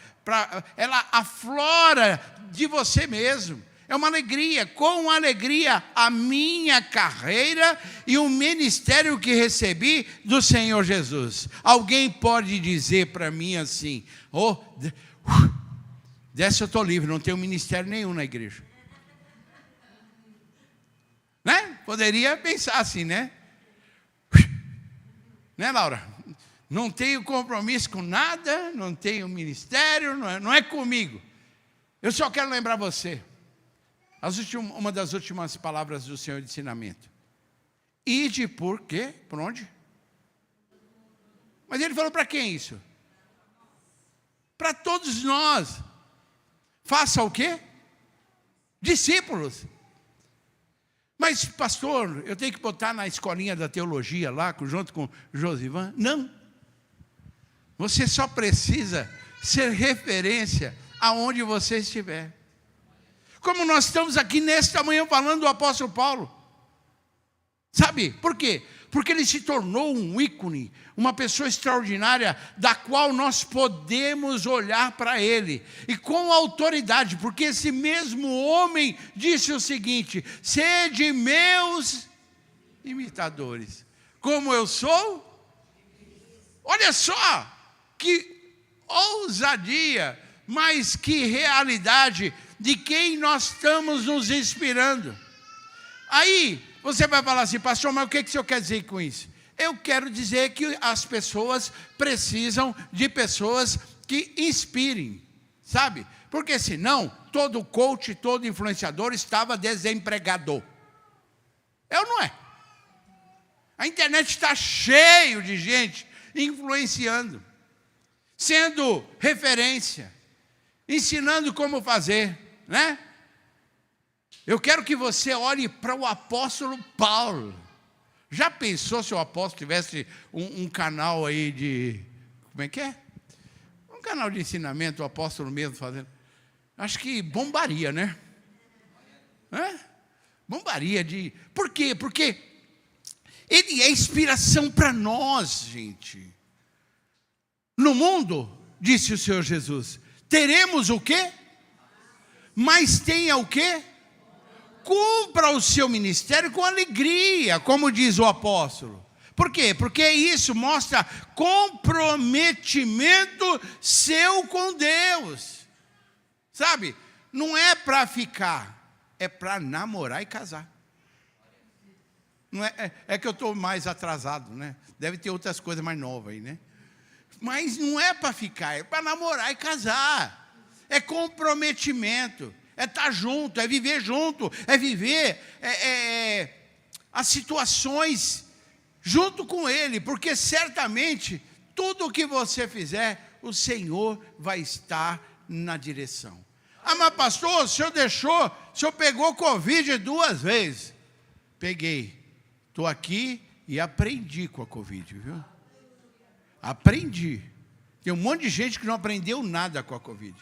Ela aflora de você mesmo. É uma alegria, com alegria, a minha carreira e o ministério que recebi do Senhor Jesus. Alguém pode dizer para mim assim: dessa eu estou livre, não tenho ministério nenhum na igreja. Né? Poderia pensar assim, né? Né, Laura? Não tenho compromisso com nada, não tenho ministério, não é comigo. Eu só quero lembrar você. Uma das últimas palavras do Senhor de ensinamento. Ide por quê? Por onde? Mas ele falou para quem isso? Para todos nós. Faça o quê? Discípulos. Mas, pastor, eu tenho que botar na escolinha da teologia lá, junto com Josivan? Não. Você só precisa ser referência aonde você estiver. Como nós estamos aqui nesta manhã falando do apóstolo Paulo. Sabe por quê? Porque ele se tornou um ícone, uma pessoa extraordinária, da qual nós podemos olhar para ele. E com autoridade, porque esse mesmo homem disse o seguinte: sede meus imitadores, como eu sou. Olha só, que ousadia, mas que realidade de quem nós estamos nos inspirando. Aí, você vai falar assim: pastor, mas o que o senhor quer dizer com isso? Eu quero dizer que as pessoas precisam de pessoas que inspirem, sabe? Porque senão, todo coach, todo influenciador estava desempregado. É ou não é? A internet está cheio de gente influenciando, sendo referência, ensinando como fazer, né? Eu quero que você olhe para o apóstolo Paulo. Já pensou se o apóstolo tivesse um canal aí de... Como é que é? Um canal de ensinamento, o apóstolo mesmo fazendo. Acho que bombaria, né? Bombaria de... Por quê? Porque ele é inspiração para nós, gente. No mundo, disse o Senhor Jesus, teremos o quê? Mas tenha o quê? Cumpra o seu ministério com alegria, como diz o apóstolo. Por quê? Porque isso mostra comprometimento seu com Deus. Sabe? Não é para ficar, é para namorar e casar. Não é que eu estou mais atrasado, né? Deve ter outras coisas mais novas aí, né? Mas não é para ficar, é para namorar e casar. É comprometimento. É estar junto, é viver junto, é viver as situações junto com Ele, porque certamente tudo o que você fizer, o Senhor vai estar na direção. Ah, mas pastor, o senhor pegou Covid 2 vezes. Peguei, estou aqui e aprendi com a Covid, viu? Aprendi. Tem um monte de gente que não aprendeu nada com a Covid.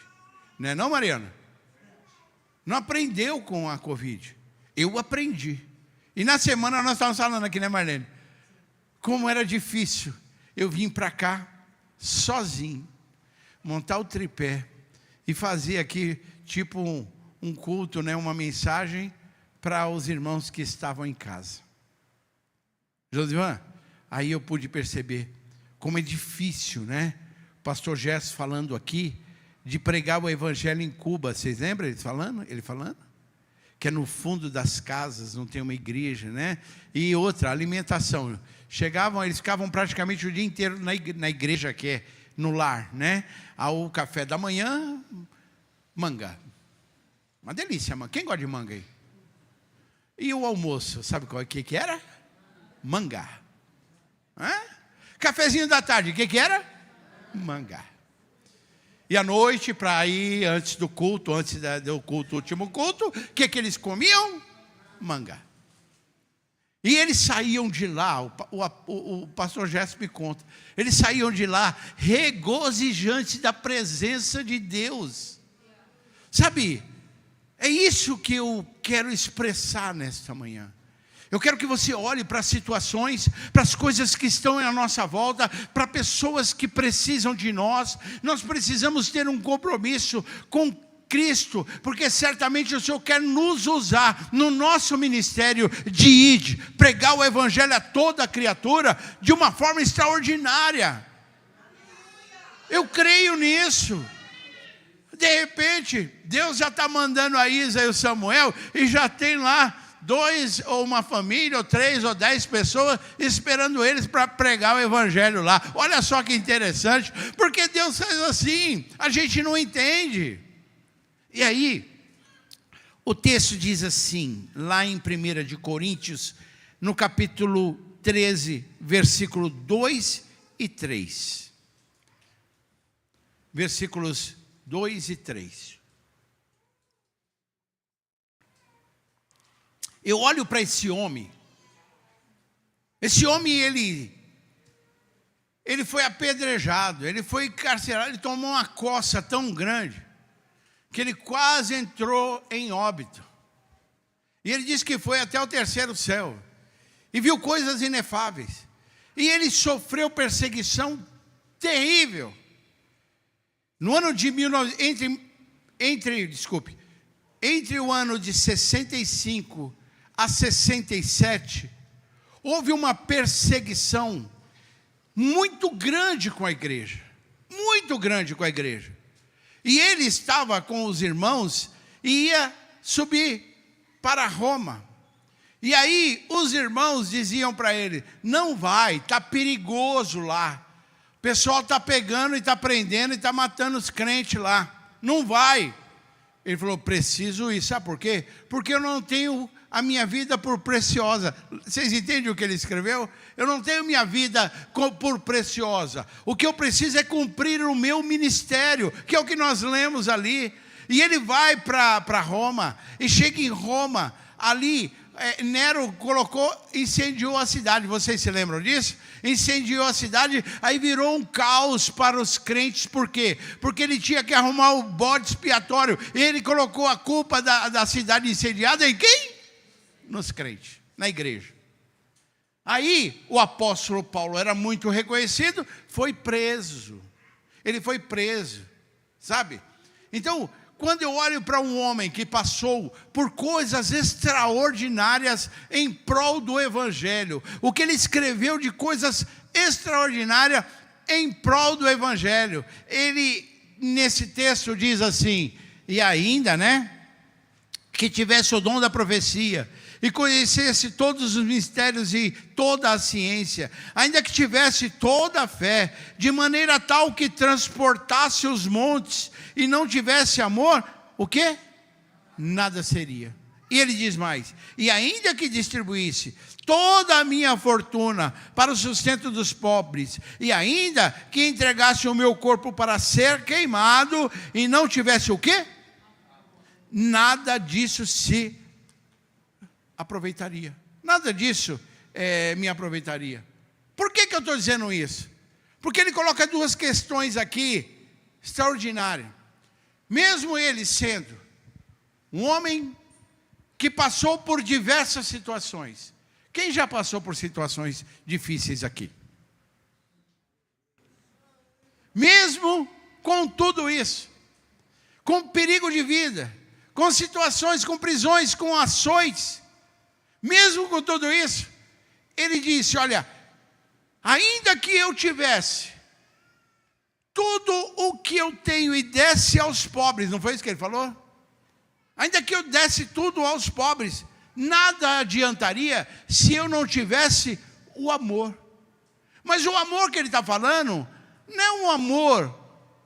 Não é não, Mariana? Não aprendeu com a Covid. Eu aprendi. E na semana nós estávamos falando aqui, né, Marlene? Como era difícil. Eu vim para cá, sozinho, montar o tripé e fazer aqui, tipo um culto, né, uma mensagem para os irmãos que estavam em casa. Josivan, aí eu pude perceber como é difícil, né? O pastor Gerson falando aqui, de pregar o evangelho em Cuba. Vocês lembram ele falando? Que é no fundo das casas, não tem uma igreja, né? E outra, alimentação. Eles ficavam praticamente o dia inteiro na igreja, que é no lar, né? Ao café da manhã, manga. Uma delícia, manga. Quem gosta de manga aí? E o almoço, sabe qual que era? Manga. Cafezinho da tarde, o que era? Manga. E à noite, para ir antes do culto, último culto, o que eles comiam? manga. E eles saíam de lá, o pastor Jéssica me conta, eles saíam de lá regozijantes da presença de Deus. Sabe, é isso que eu quero expressar nesta manhã. Eu quero que você olhe para as situações, para as coisas que estão à nossa volta, para pessoas que precisam de nós. Nós precisamos ter um compromisso com Cristo, porque certamente o Senhor quer nos usar no nosso ministério de ir, pregar o evangelho a toda criatura de uma forma extraordinária. Eu creio nisso. De repente, Deus já está mandando a Isa e o Samuel, e já tem lá 2 ou uma família, ou 3 ou 10 pessoas esperando eles para pregar o evangelho lá. Olha só que interessante, porque Deus faz assim, a gente não entende. E aí, o texto diz assim, lá em 1 de Coríntios, no capítulo 13, versículo 2 e 3. Versículos 2 e 3. Eu olho para esse homem, ele foi apedrejado, ele foi encarcerado, ele tomou uma coça tão grande, que ele quase entrou em óbito. E ele disse que foi até o 3º céu, e viu coisas inefáveis, e ele sofreu perseguição terrível. No ano de entre o ano de 65 a 67, houve uma perseguição muito grande com a igreja. Muito grande com a igreja. E ele estava com os irmãos e ia subir para Roma. E aí os irmãos diziam para ele, não vai, está perigoso lá. O pessoal está pegando e está prendendo e está matando os crentes lá. Não vai. Ele falou, preciso ir. Sabe por quê? Porque eu não tenho a minha vida por preciosa. Vocês entendem o que ele escreveu? Eu não tenho minha vida por preciosa. O que eu preciso é cumprir o meu ministério, que é o que nós lemos ali. E ele vai para Roma, e chega em Roma, ali Nero incendiou a cidade. Vocês se lembram disso? Incendiou a cidade, aí virou um caos para os crentes. Por quê? Porque ele tinha que arrumar o bode expiatório. Ele colocou a culpa da cidade incendiada em quem? Nos crentes, na igreja. Aí o apóstolo Paulo era muito reconhecido, foi preso. Ele foi preso, sabe? Então, quando eu olho para um homem que passou por coisas extraordinárias em prol do evangelho, o que ele escreveu de coisas extraordinárias em prol do evangelho, ele nesse texto diz assim, e ainda, que tivesse o dom da profecia, e conhecesse todos os mistérios e toda a ciência, ainda que tivesse toda a fé, de maneira tal que transportasse os montes, e não tivesse amor, o quê? Nada seria. E ele diz mais, e ainda que distribuísse toda a minha fortuna para o sustento dos pobres, e ainda que entregasse o meu corpo para ser queimado, e não tivesse o quê? Nada disso se aproveitaria. Nada disso me aproveitaria. Por que eu estou dizendo isso? Porque ele coloca 2 questões aqui extraordinárias. Mesmo ele sendo um homem que passou por diversas situações. Quem já passou por situações difíceis aqui? Mesmo com tudo isso, com perigo de vida, com situações, com prisões, com açoites, mesmo com tudo isso, ele disse, olha, ainda que eu tivesse tudo o que eu tenho e desse aos pobres, não foi isso que ele falou? Ainda que eu desse tudo aos pobres, nada adiantaria se eu não tivesse o amor. Mas o amor que ele está falando, não é um amor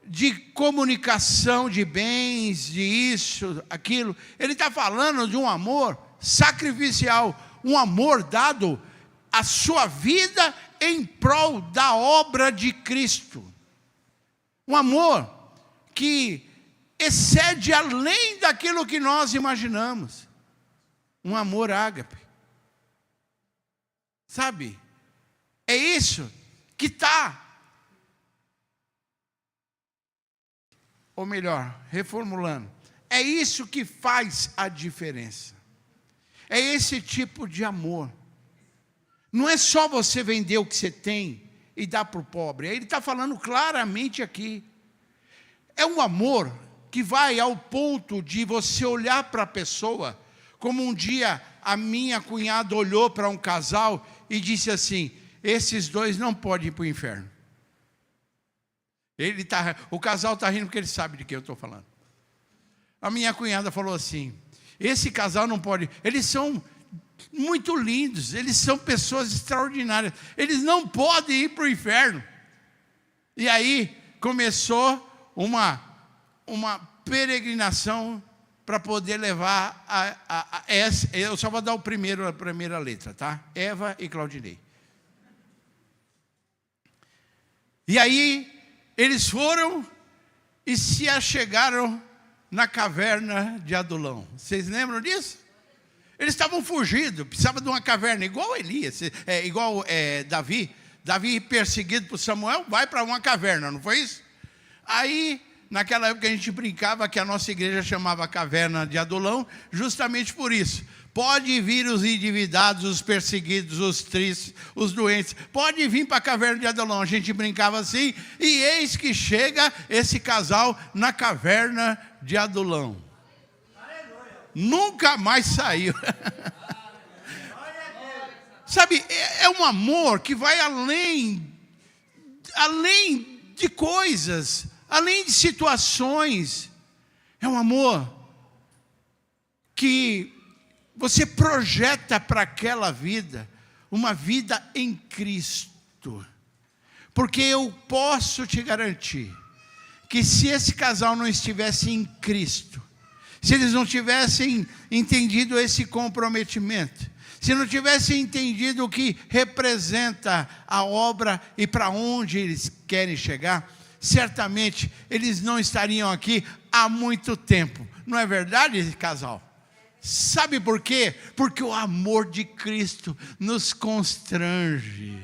de comunicação de bens, de isso, aquilo. Ele está falando de um amor sacrificial, um amor dado a sua vida em prol da obra de Cristo. Um amor que excede além daquilo que nós imaginamos. um amor ágape. Sabe? É isso que está. Ou melhor, reformulando, é isso que faz a diferença. É esse tipo de amor. Não é só você vender o que você tem e dar para o pobre. Ele está falando claramente aqui. É um amor que vai ao ponto de você olhar para a pessoa, como um dia a minha cunhada olhou para um casal e disse assim: esses dois não podem ir para o inferno. O casal está rindo porque ele sabe de quem eu estou falando. A minha cunhada falou assim: esse casal não pode, eles são muito lindos, eles são pessoas extraordinárias, eles não podem ir para o inferno. E aí começou uma peregrinação para poder levar essa. Eu só vou dar a primeira letra, tá? Eva e Claudinei. E aí eles foram e se achegaram na caverna de Adulão. Vocês lembram disso? Eles estavam fugindo, precisavam de uma caverna, igual Elias, igual Davi. Davi, perseguido por Samuel, vai para uma caverna, não foi isso? Aí, naquela época, a gente brincava que a nossa igreja chamava Caverna de Adulão, justamente por isso. Pode vir os endividados, os perseguidos, os tristes, os doentes. Pode vir para a caverna de Adulão. A gente brincava assim. E eis que chega esse casal na caverna de Adulão. Nunca mais saiu. Sabe, é um amor que vai além de coisas, além de situações. É um amor que você projeta para aquela vida, uma vida em Cristo. Porque eu posso te garantir que se esse casal não estivesse em Cristo, se eles não tivessem entendido esse comprometimento, se não tivessem entendido o que representa a obra e para onde eles querem chegar, certamente eles não estariam aqui há muito tempo. Não é verdade, casal? Sabe por quê? Porque o amor de Cristo nos constrange.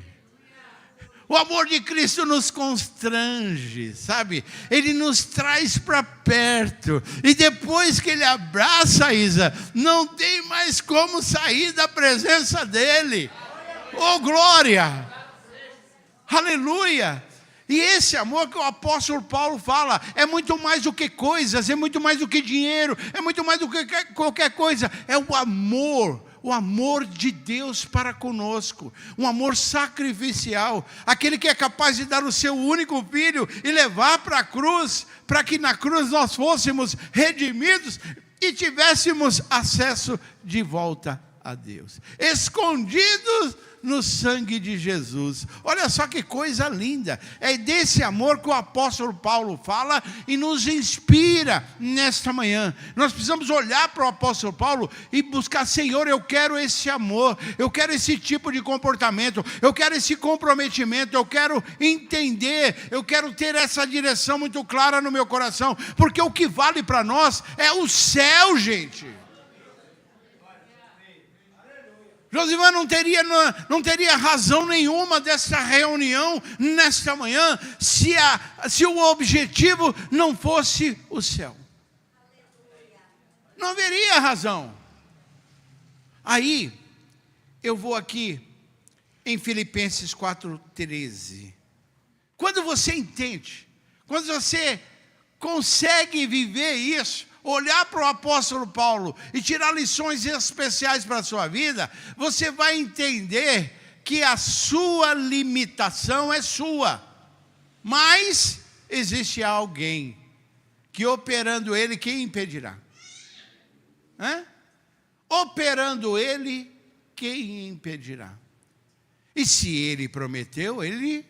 O amor de Cristo nos constrange, sabe? Ele nos traz para perto. E depois que Ele abraça, Isa, não tem mais como sair da presença dEle. Oh, glória! Aleluia! E esse amor que o apóstolo Paulo fala, é muito mais do que coisas, é muito mais do que dinheiro, é muito mais do que qualquer coisa. É o amor de Deus para conosco, um amor sacrificial, aquele que é capaz de dar o seu único filho e levar para a cruz, para que na cruz nós fôssemos redimidos e tivéssemos acesso de volta a Deus, escondidos no sangue de Jesus. Olha só que coisa linda. É desse amor que o apóstolo Paulo fala e nos inspira nesta manhã. Nós precisamos olhar para o apóstolo Paulo e buscar: Senhor, eu quero esse amor, eu quero esse tipo de comportamento, eu quero esse comprometimento, eu quero entender, eu quero ter essa direção muito clara no meu coração, porque o que vale para nós é o céu, gente. Josivan não teria razão nenhuma dessa reunião nesta manhã se o objetivo não fosse o céu. Não haveria razão. Aí, eu vou aqui em Filipenses 4:13. Quando você entende, quando você consegue viver isso, olhar para o apóstolo Paulo e tirar lições especiais para a sua vida, você vai entender que a sua limitação é sua, mas existe alguém que, operando Ele, quem impedirá? Operando Ele, quem impedirá? E se Ele prometeu, Ele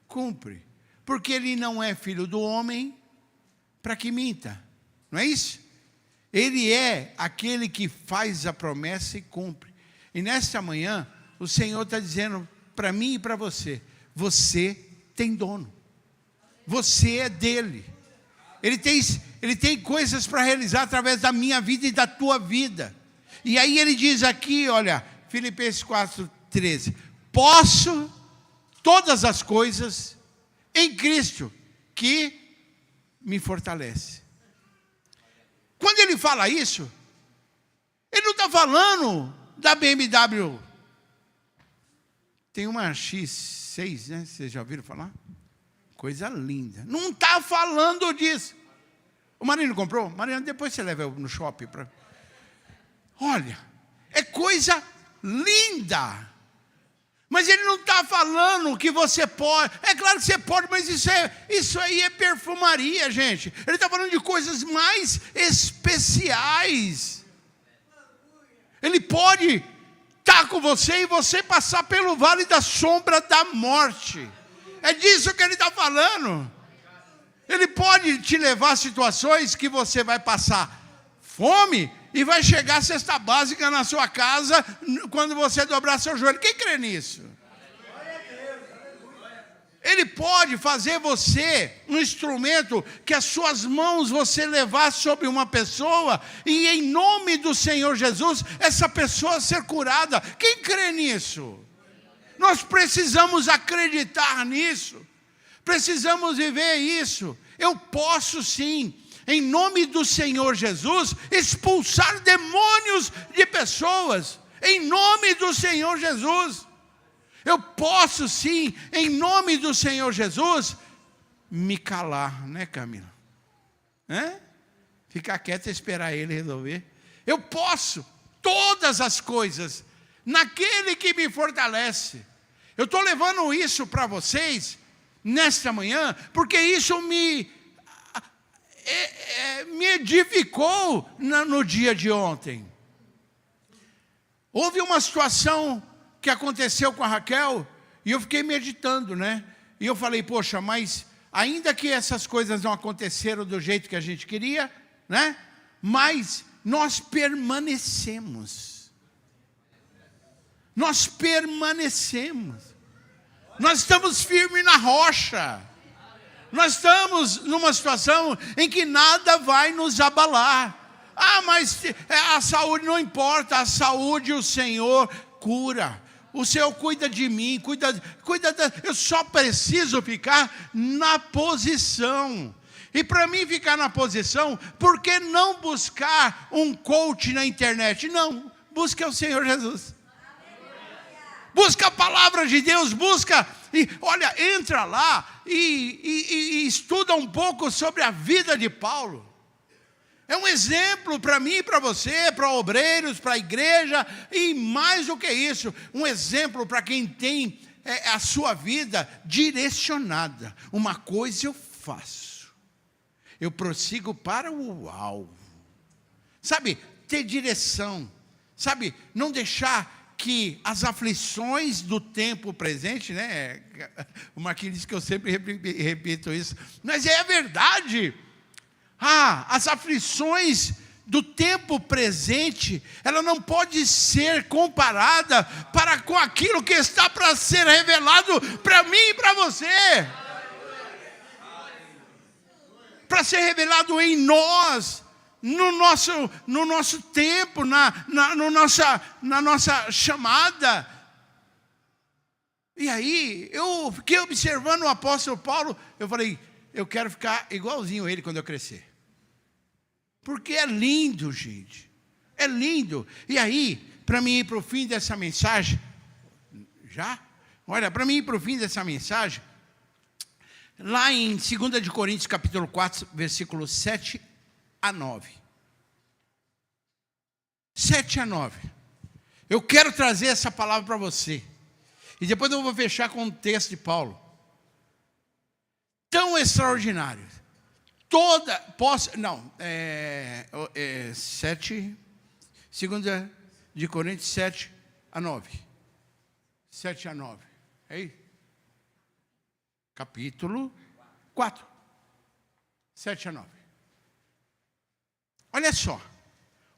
cumpre, porque Ele não é filho do homem para que minta. Não é isso? Ele é aquele que faz a promessa e cumpre. E nesta manhã, o Senhor está dizendo para mim e para você: você tem dono. Você é dele. Ele tem coisas para realizar através da minha vida e da tua vida. E aí ele diz aqui, olha, Filipenses 4:13, posso todas as coisas em Cristo que me fortalece. Quando ele fala isso, ele não está falando da BMW. Tem uma X6, né? Vocês já ouviram falar? Coisa linda. Não está falando disso. O Marino comprou? Marino, depois você leva no shopping. Olha, é coisa linda. Mas ele não está falando que você pode. É claro que você pode, mas isso aí é perfumaria, gente. Ele está falando de coisas mais especiais. Ele pode estar com você e você passar pelo vale da sombra da morte. É disso que ele está falando. Ele pode te levar a situações que você vai passar fome e vai chegar a cesta básica na sua casa quando você dobrar seu joelho. Quem crê nisso? Ele pode fazer você um instrumento que as suas mãos você levar sobre uma pessoa e em nome do Senhor Jesus, essa pessoa ser curada. Quem crê nisso? Nós precisamos acreditar nisso. Precisamos viver isso. Eu posso sim, em nome do Senhor Jesus, expulsar demônios de pessoas. Em nome do Senhor Jesus. Eu posso sim, em nome do Senhor Jesus, me calar, né, Camila? Ficar quieto e esperar Ele resolver. Eu posso todas as coisas naquele que me fortalece. Eu estou levando isso para vocês nesta manhã, porque isso me edificou no dia de ontem. Houve uma situação que aconteceu com a Raquel, e eu fiquei meditando, né? E eu falei, poxa, mas ainda que essas coisas não aconteceram do jeito que a gente queria, né? Mas nós permanecemos. Nós permanecemos. Nós estamos firmes na rocha. Nós estamos numa situação em que nada vai nos abalar. Ah, mas a saúde não importa, a saúde o Senhor cura. O Senhor cuida de mim, eu só preciso ficar na posição. E para mim ficar na posição, por que não buscar um coach na internet? Não, busque o Senhor Jesus. Busca a palavra de Deus, olha, entra lá e estuda um pouco sobre a vida de Paulo. É um exemplo para mim e para você, para obreiros, para a igreja, e mais do que isso, um exemplo para quem tem a sua vida direcionada. Uma coisa eu faço, eu prossigo para o alvo. Sabe, ter direção, sabe, não deixar que as aflições do tempo presente, né? O Marquinhos disse que eu sempre repito isso, mas é a verdade. As aflições do tempo presente, ela não pode ser comparada com aquilo que está para ser revelado para mim e para você. Para ser revelado em nós, no nosso tempo, na nossa chamada. E aí, eu fiquei observando o apóstolo Paulo, eu falei, eu quero ficar igualzinho a ele quando eu crescer. Porque é lindo, gente. É lindo. E aí, para mim ir para o fim dessa mensagem, para mim ir para o fim dessa mensagem, lá em 2 de Coríntios, capítulo 4, versículos 7 a 9. 7 a 9. Eu quero trazer essa palavra para você. E depois eu vou fechar com o texto de Paulo. Tão extraordinário. 2 de Coríntios 7 a 9. 7 a 9. É isso? Capítulo 4. 7 a 9.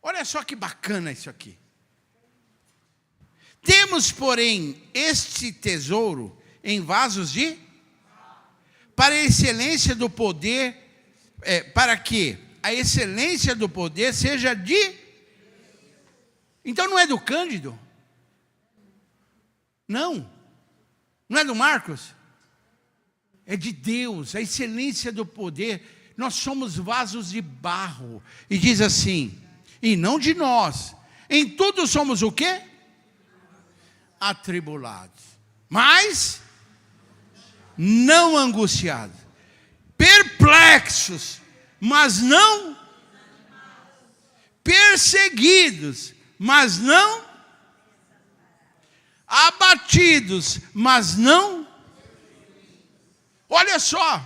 Olha só que bacana isso aqui. Temos, porém, este tesouro em vasos para a excelência do poder, para que a excelência do poder seja Então não é do Cândido? Não é do Marcos? É de Deus, a excelência do poder. Nós somos vasos de barro. E diz assim, e não de nós. Em tudo somos o quê? Atribulados. Mas não angustiados. Perplexos, mas não perseguidos, mas não abatidos, mas não. Olha só,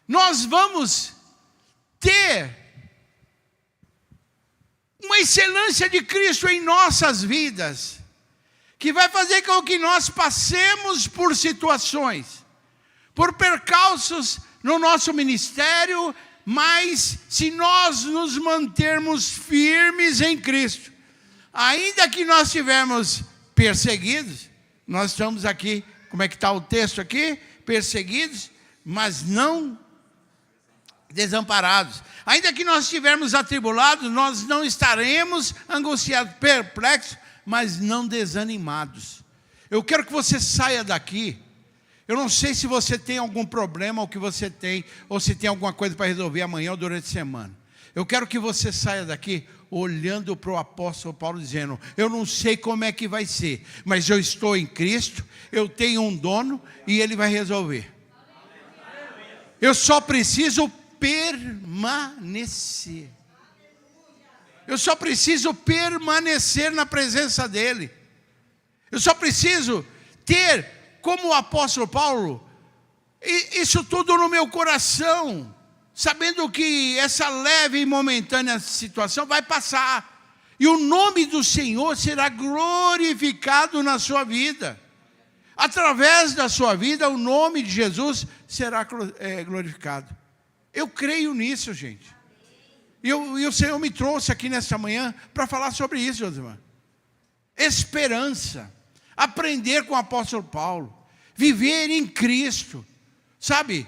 nós vamos ter uma excelência de Cristo em nossas vidas, que vai fazer com que nós passemos por situações, por percalços no nosso ministério, mas se nós nos mantermos firmes em Cristo, ainda que nós estivermos perseguidos, nós estamos aqui, como é que está o texto aqui? Perseguidos, mas não desamparados. Ainda que nós estivermos atribulados, nós não estaremos angustiados, perplexos, mas não desanimados. Eu quero que você saia daqui. Eu não sei se você tem algum problema, ou que você tem, ou se tem alguma coisa para resolver amanhã ou durante a semana. Eu quero que você saia daqui olhando para o apóstolo Paulo, dizendo, eu não sei como é que vai ser, mas eu estou em Cristo, eu tenho um dono e Ele vai resolver. Eu só preciso permanecer. Eu só preciso permanecer na presença dEle. Eu só preciso ter, como o apóstolo Paulo, isso tudo no meu coração, sabendo que essa leve e momentânea situação vai passar, e o nome do Senhor será glorificado na sua vida. Através da sua vida, o nome de Jesus será glorificado. Eu creio nisso, gente. E o Senhor me trouxe aqui nesta manhã para falar sobre isso, Josimar. Esperança. Aprender com o apóstolo Paulo. Viver em Cristo. Sabe?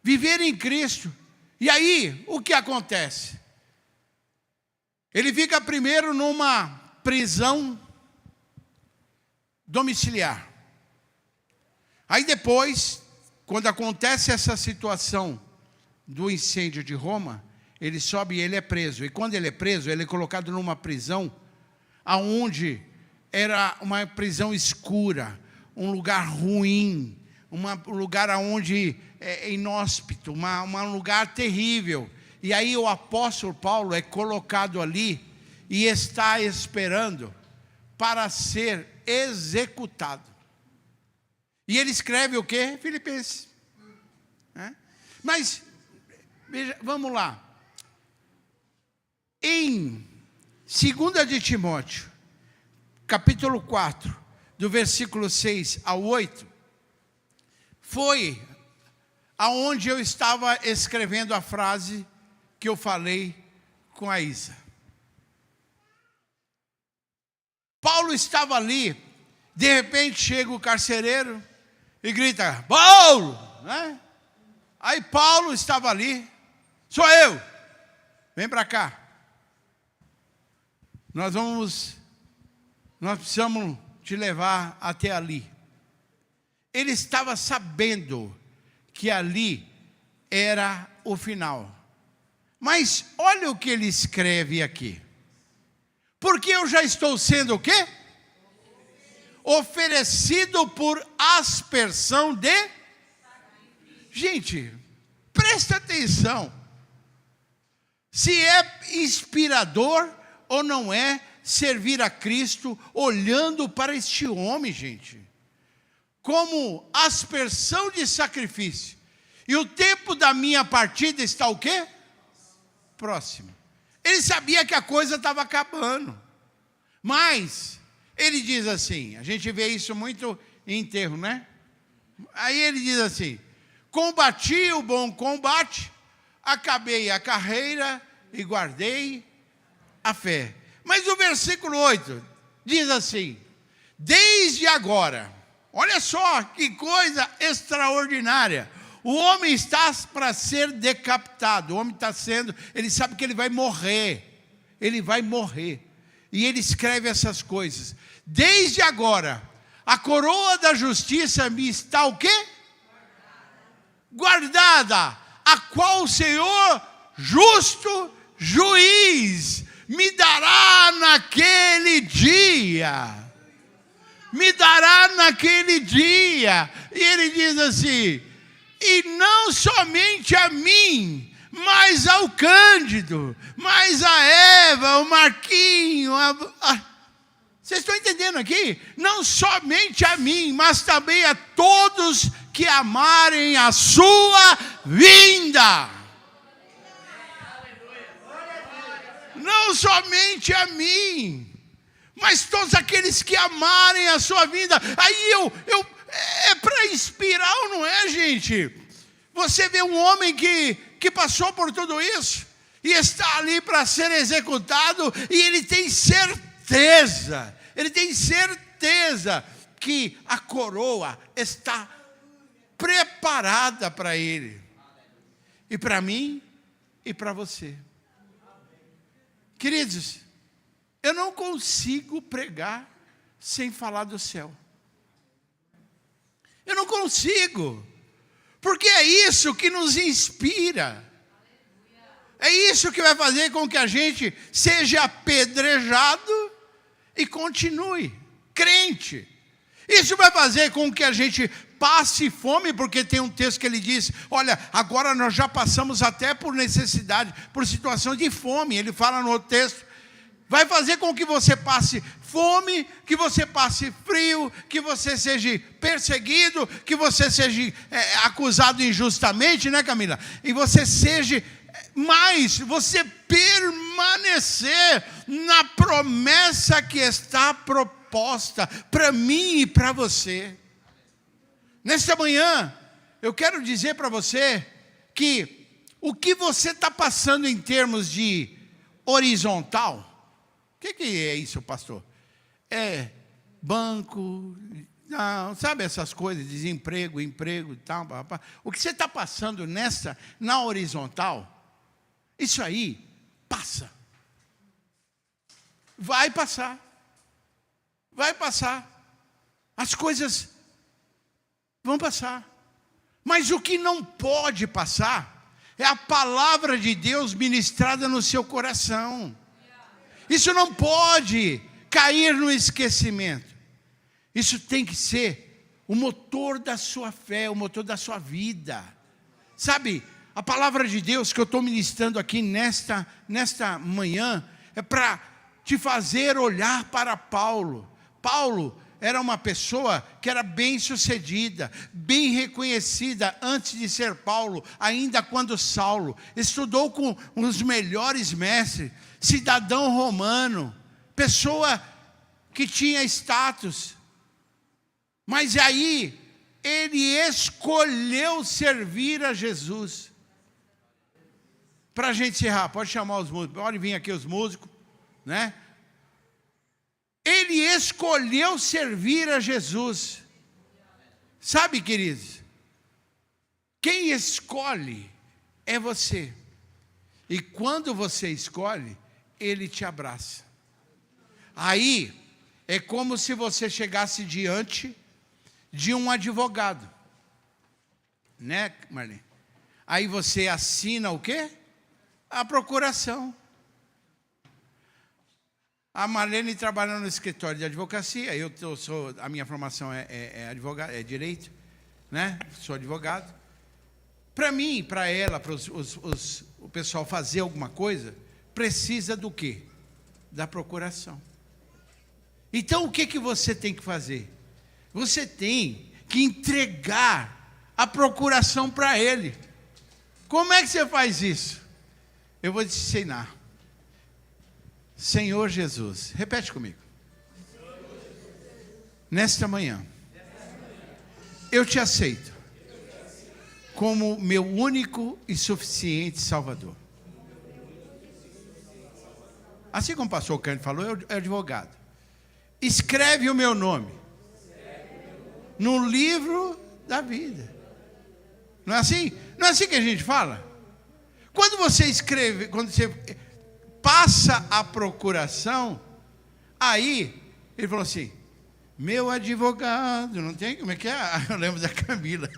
Viver em Cristo. E aí, o que acontece? Ele fica primeiro numa prisão domiciliar. Aí depois, quando acontece essa situação do incêndio de Roma, ele sobe e ele é preso. E quando ele é preso, ele é colocado numa prisão aonde era uma prisão escura, um lugar ruim, um lugar onde é inóspito, um lugar terrível. E aí o apóstolo Paulo é colocado ali e está esperando para ser executado. E ele escreve o quê? Filipenses. Mas, veja, vamos lá. Em 2 de Timóteo, capítulo 4, do versículo 6 ao 8, foi aonde eu estava escrevendo a frase que eu falei com a Isa. Paulo estava ali, de repente chega o carcereiro e grita, Paulo! Né? Aí Paulo estava ali, sou eu, vem para cá. Nós precisamos te levar até ali. Ele estava sabendo que ali era o final. Mas olha o que ele escreve aqui. Porque eu já estou sendo o quê? Oferecido por aspersão de... Gente, presta atenção. Se é inspirador ou não é servir a Cristo olhando para este homem, gente. Como aspersão de sacrifício. E o tempo da minha partida está o quê? Próximo. Ele sabia que a coisa estava acabando. Mas, ele diz assim, a gente vê isso muito em enterro, né? Aí ele diz assim, combati o bom combate, acabei a carreira e guardei a fé. Mas o versículo 8 diz assim, desde agora, olha só que coisa extraordinária, o homem está para ser decapitado, o homem está sendo, ele sabe que ele vai morrer, E ele escreve essas coisas. Desde agora, a coroa da justiça me está o quê? Guardada, a qual o Senhor, justo juiz, me dará naquele dia. Me dará naquele dia. E ele diz assim, e não somente a mim, mas ao Cândido, mas a Eva, o Marquinho, vocês estão entendendo aqui? Não somente a mim, mas também a todos que amarem a sua vinda. Não somente a mim, mas todos aqueles que amarem a sua vinda. Aí é para inspirar ou não é, gente? Você vê um homem que passou por tudo isso e está ali para ser executado, e ele tem certeza que a coroa está preparada para ele, e para mim e para você. Queridos, eu não consigo pregar sem falar do céu. Eu não consigo, porque é isso que nos inspira. É isso que vai fazer com que a gente seja apedrejado e continue crente. Isso vai fazer com que a gente passe fome, porque tem um texto que ele diz, olha, agora nós já passamos até por necessidade, por situação de fome. Ele fala no outro texto, vai fazer com que você passe fome, que você passe frio, que você seja perseguido, que você seja acusado injustamente, né, Camila? E você seja mais, você permanecer na promessa que está proposta para mim e para você. Nesta manhã, eu quero dizer para você que o que você está passando em termos de horizontal, o que é isso, pastor? É banco, não, sabe essas coisas, desemprego, emprego e tal. O que você está passando na horizontal, isso aí passa. Vai passar. Vai passar. As coisas vão passar. Mas o que não pode passar é a palavra de Deus ministrada no seu coração. Isso não pode cair no esquecimento. Isso tem que ser o motor da sua fé, o motor da sua vida. Sabe, a palavra de Deus que eu estou ministrando aqui nesta manhã é para te fazer olhar para Paulo. Paulo era uma pessoa que era bem sucedida, bem reconhecida antes de ser Paulo, ainda quando Saulo. Estudou com os melhores mestres, cidadão romano, pessoa que tinha status. Mas aí, ele escolheu servir a Jesus. Para a gente encerrar, pode chamar os músicos, pode vir aqui os músicos, né? Ele escolheu servir a Jesus. Sabe, queridos, quem escolhe é você. E quando você escolhe, Ele te abraça. Aí, é como se você chegasse diante de um advogado. Né, Marlene? Aí você assina o quê? A procuração. A Marlene trabalha no escritório de advocacia, a minha formação é advogado, é direito, né? Sou advogado. Para mim, para ela, para o pessoal fazer alguma coisa, precisa do quê? Da procuração. Então, o que você tem que fazer? Você tem que entregar a procuração para ele. Como é que você faz isso? Eu vou te ensinar. Senhor Jesus, repete comigo. Nesta manhã, eu te aceito como meu único e suficiente Salvador. Assim como o pastor Cândido falou, é advogado. Escreve o meu nome no livro da vida. Não é assim? Não é assim que a gente fala? Quando você escreve, quando você passa a procuração, Aí, ele falou assim, meu advogado, não tem? Como é que é? Eu lembro da Camila.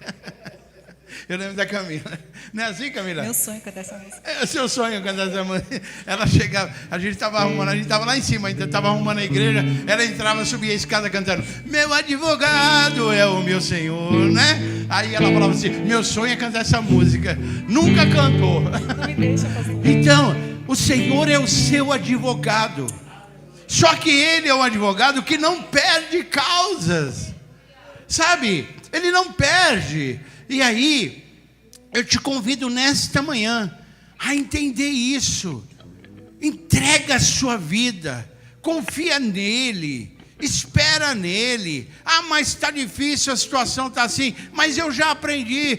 Eu lembro da Camila. Não é assim, Camila? Meu sonho cantar essa música. É o seu sonho cantar essa música. Ela chegava, a gente estava arrumando, a gente estava lá em cima, ainda estava arrumando a igreja. Ela entrava, subia a escada cantando, meu advogado é o meu Senhor, né? Aí ela falava assim, meu sonho é cantar essa música. Nunca cantou. Não me deixa, pastor. Então, o Senhor é o seu advogado. Só que Ele é um advogado que não perde causas. Sabe? Ele não perde. E aí, eu te convido nesta manhã a entender isso. Entrega a sua vida, confia nele, espera nele. Ah, mas está difícil, a situação está assim. Mas eu já aprendi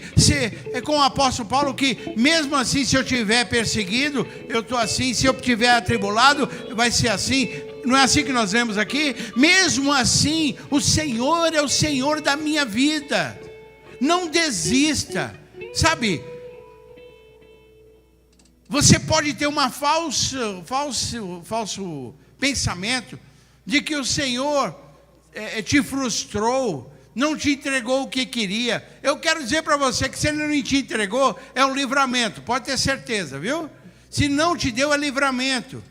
com o apóstolo Paulo que mesmo assim, se eu estiver perseguido, eu estou assim. Se eu estiver atribulado, vai ser assim. Não é assim que nós vemos aqui? Mesmo assim, o Senhor é o Senhor da minha vida. Não desista, sabe? Você pode ter uma falso pensamento de que o Senhor te frustrou, não te entregou o que queria. Eu quero dizer para você que se Ele não te entregou, é um livramento, pode ter certeza, viu? Se não te deu, é livramento.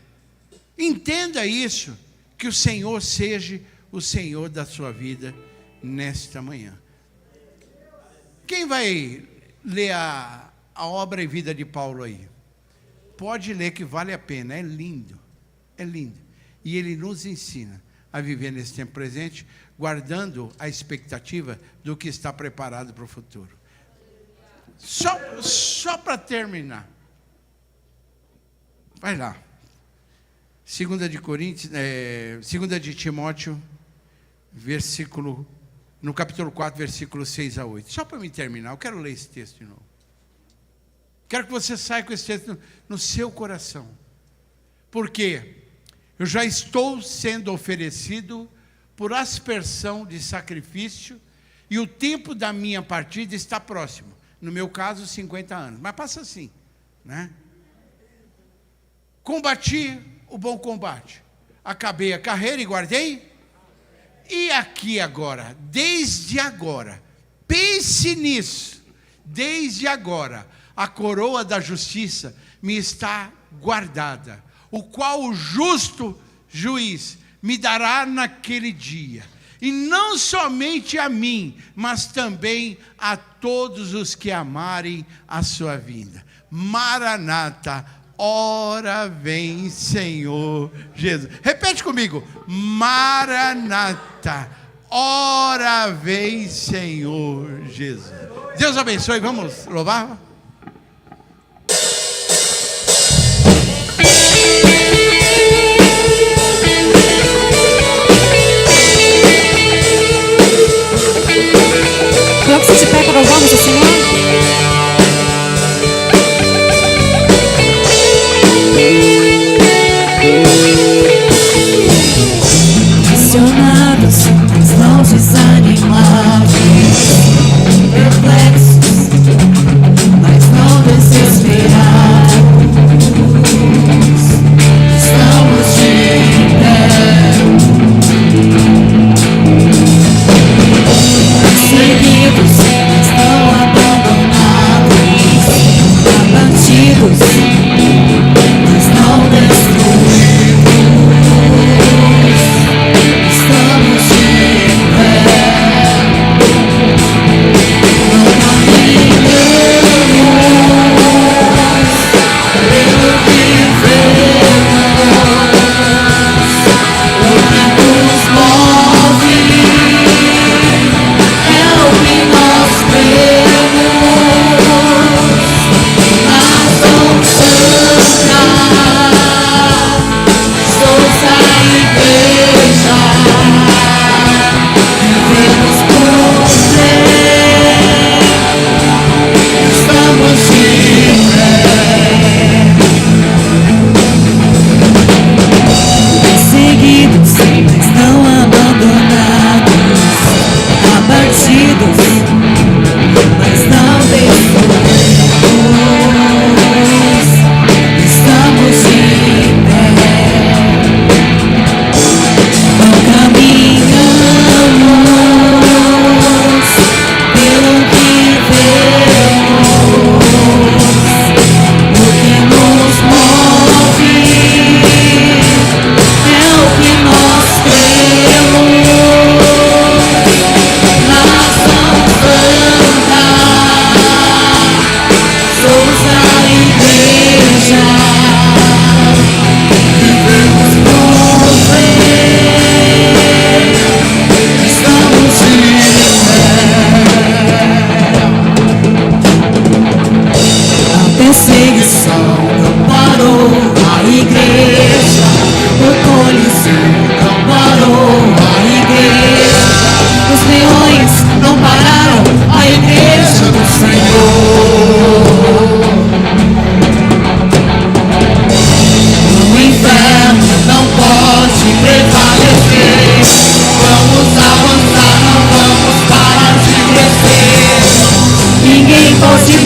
Entenda isso, que o Senhor seja o Senhor da sua vida nesta manhã. Quem vai ler a obra e vida de Paulo aí? Pode ler que vale a pena, é lindo, é lindo. E ele nos ensina a viver nesse tempo presente, guardando a expectativa do que está preparado para o futuro. Só para terminar. Vai lá. 2 de Timóteo, no capítulo 4, versículo 6 a 8. Só para me terminar, eu quero ler esse texto de novo. Quero que você saia com esse texto no seu coração. Porque eu já estou sendo oferecido por aspersão de sacrifício e o tempo da minha partida está próximo. No meu caso, 50 anos. Mas passa assim, né? Combati o bom combate. Acabei a carreira e guardei. E aqui agora, desde agora, pense nisso, desde agora, a coroa da justiça me está guardada, o qual o justo juiz me dará naquele dia, e não somente a mim, mas também a todos os que amarem a sua vinda. Maranata, ora vem, Senhor Jesus. Repete comigo. Maranata, ora vem, Senhor Jesus. Deus abençoe. Vamos louvar? Coloque-se de pé para louvarmos o Senhor. Apaixonados, mas não desanimados, perplexos, mas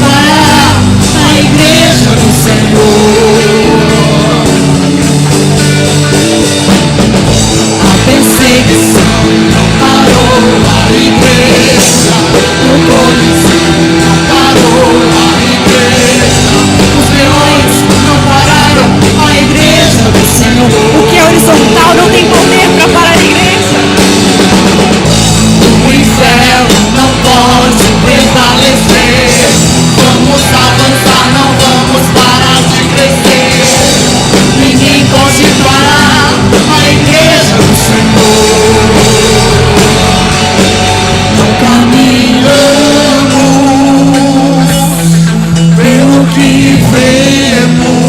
parar a igreja do Senhor. A perseguição não parou a igreja, o Coliseu não parou a igreja, os leões não pararam a igreja do Senhor. O que é horizontal não tem poder para parar a igreja. O inferno não pode prevalecer. Vamos avançar, não vamos parar de crescer. Ninguém pode parar a igreja do Senhor. Não caminhamos pelo que vemos.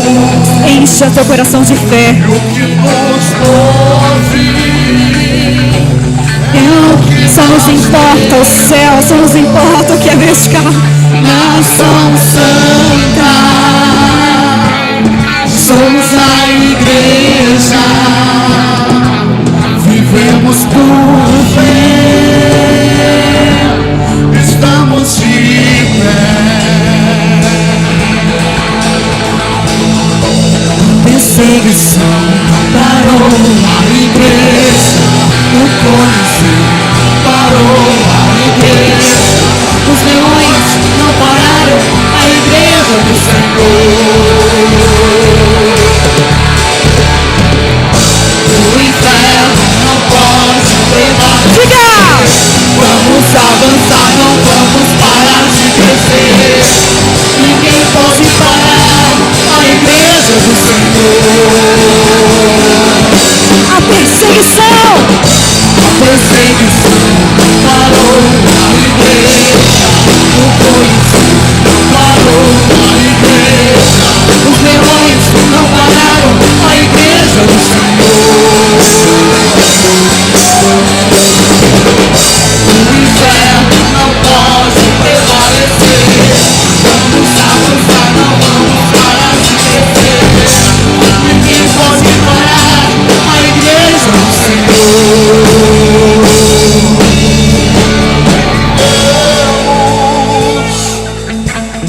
Encha teu coração de fé. O que nos move é o que Só nos importa o céu, só nos importa o que é vertical. Nação Santa, somos a igreja, vivemos por fé, estamos de pé. Perseguição parou a igreja, o Coliseu parou a igreja, os leões não pararam a igreja do Senhor. O inferno não pode prevalecer. Vamos avançar, não vamos parar de crescer. Ninguém pode parar a igreja do Senhor. A perseguição parou a igreja, o Coliseu parou a igreja, os leões não pararam a igreja do Senhor. O inferno não pode prevalecer. Vamos avançar, não vamos parar de crescer. Ninguém pode parar a igreja do Senhor.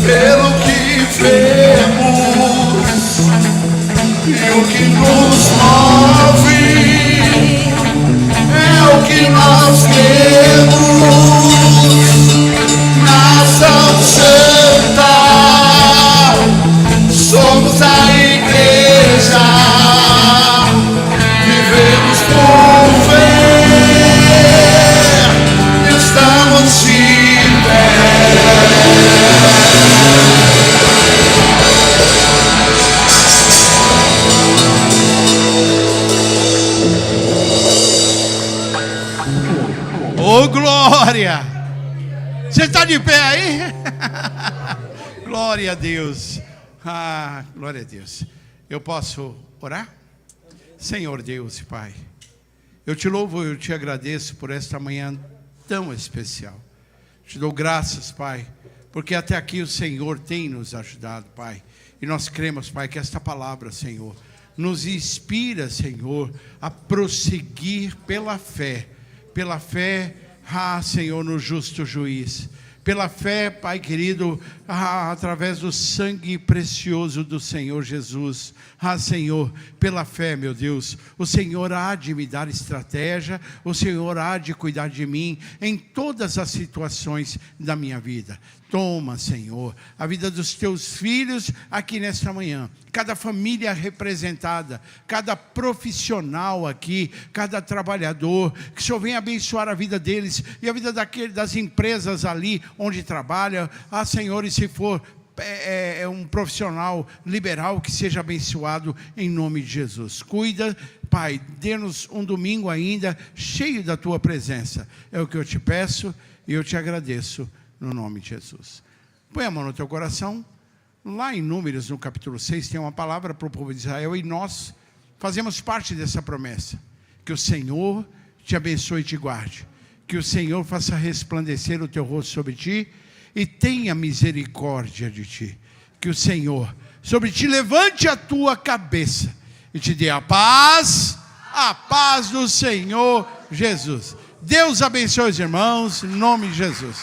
Pelo que vemos e o que nos move é o que nós temos. Nação Santa, somos a igreja, vivemos por fé, estamos de pé. Ô, glória! Você está de pé aí? Glória a Deus. Ah, glória a Deus. Eu posso orar? Senhor Deus e Pai, eu te louvo, eu te agradeço por esta manhã tão especial. Te dou graças, Pai, porque até aqui o Senhor tem nos ajudado, Pai. E nós cremos, Pai, que esta palavra, Senhor, nos inspira, Senhor, a prosseguir pela fé, Senhor, no justo juiz. Pela fé, Pai querido, através do sangue precioso do Senhor Jesus. Senhor, pela fé, meu Deus, o Senhor há de me dar estratégia, o Senhor há de cuidar de mim em todas as situações da minha vida. Toma, Senhor, a vida dos teus filhos aqui nesta manhã. Cada família representada, cada profissional aqui, cada trabalhador, que o Senhor venha abençoar a vida deles e a vida das empresas ali onde trabalham. Senhor, e se for um profissional liberal, que seja abençoado em nome de Jesus. Cuida, Pai, dê-nos um domingo ainda cheio da Tua presença. É o que eu te peço e eu te agradeço no nome de Jesus. Põe a mão no teu coração. Lá em Números, no capítulo 6, tem uma palavra para o povo de Israel e nós fazemos parte dessa promessa. Que o Senhor te abençoe e te guarde. Que o Senhor faça resplandecer o teu rosto sobre ti e tenha misericórdia de ti. Que o Senhor sobre ti levante a tua cabeça e te dê a paz do Senhor Jesus. Deus abençoe os irmãos, em nome de Jesus.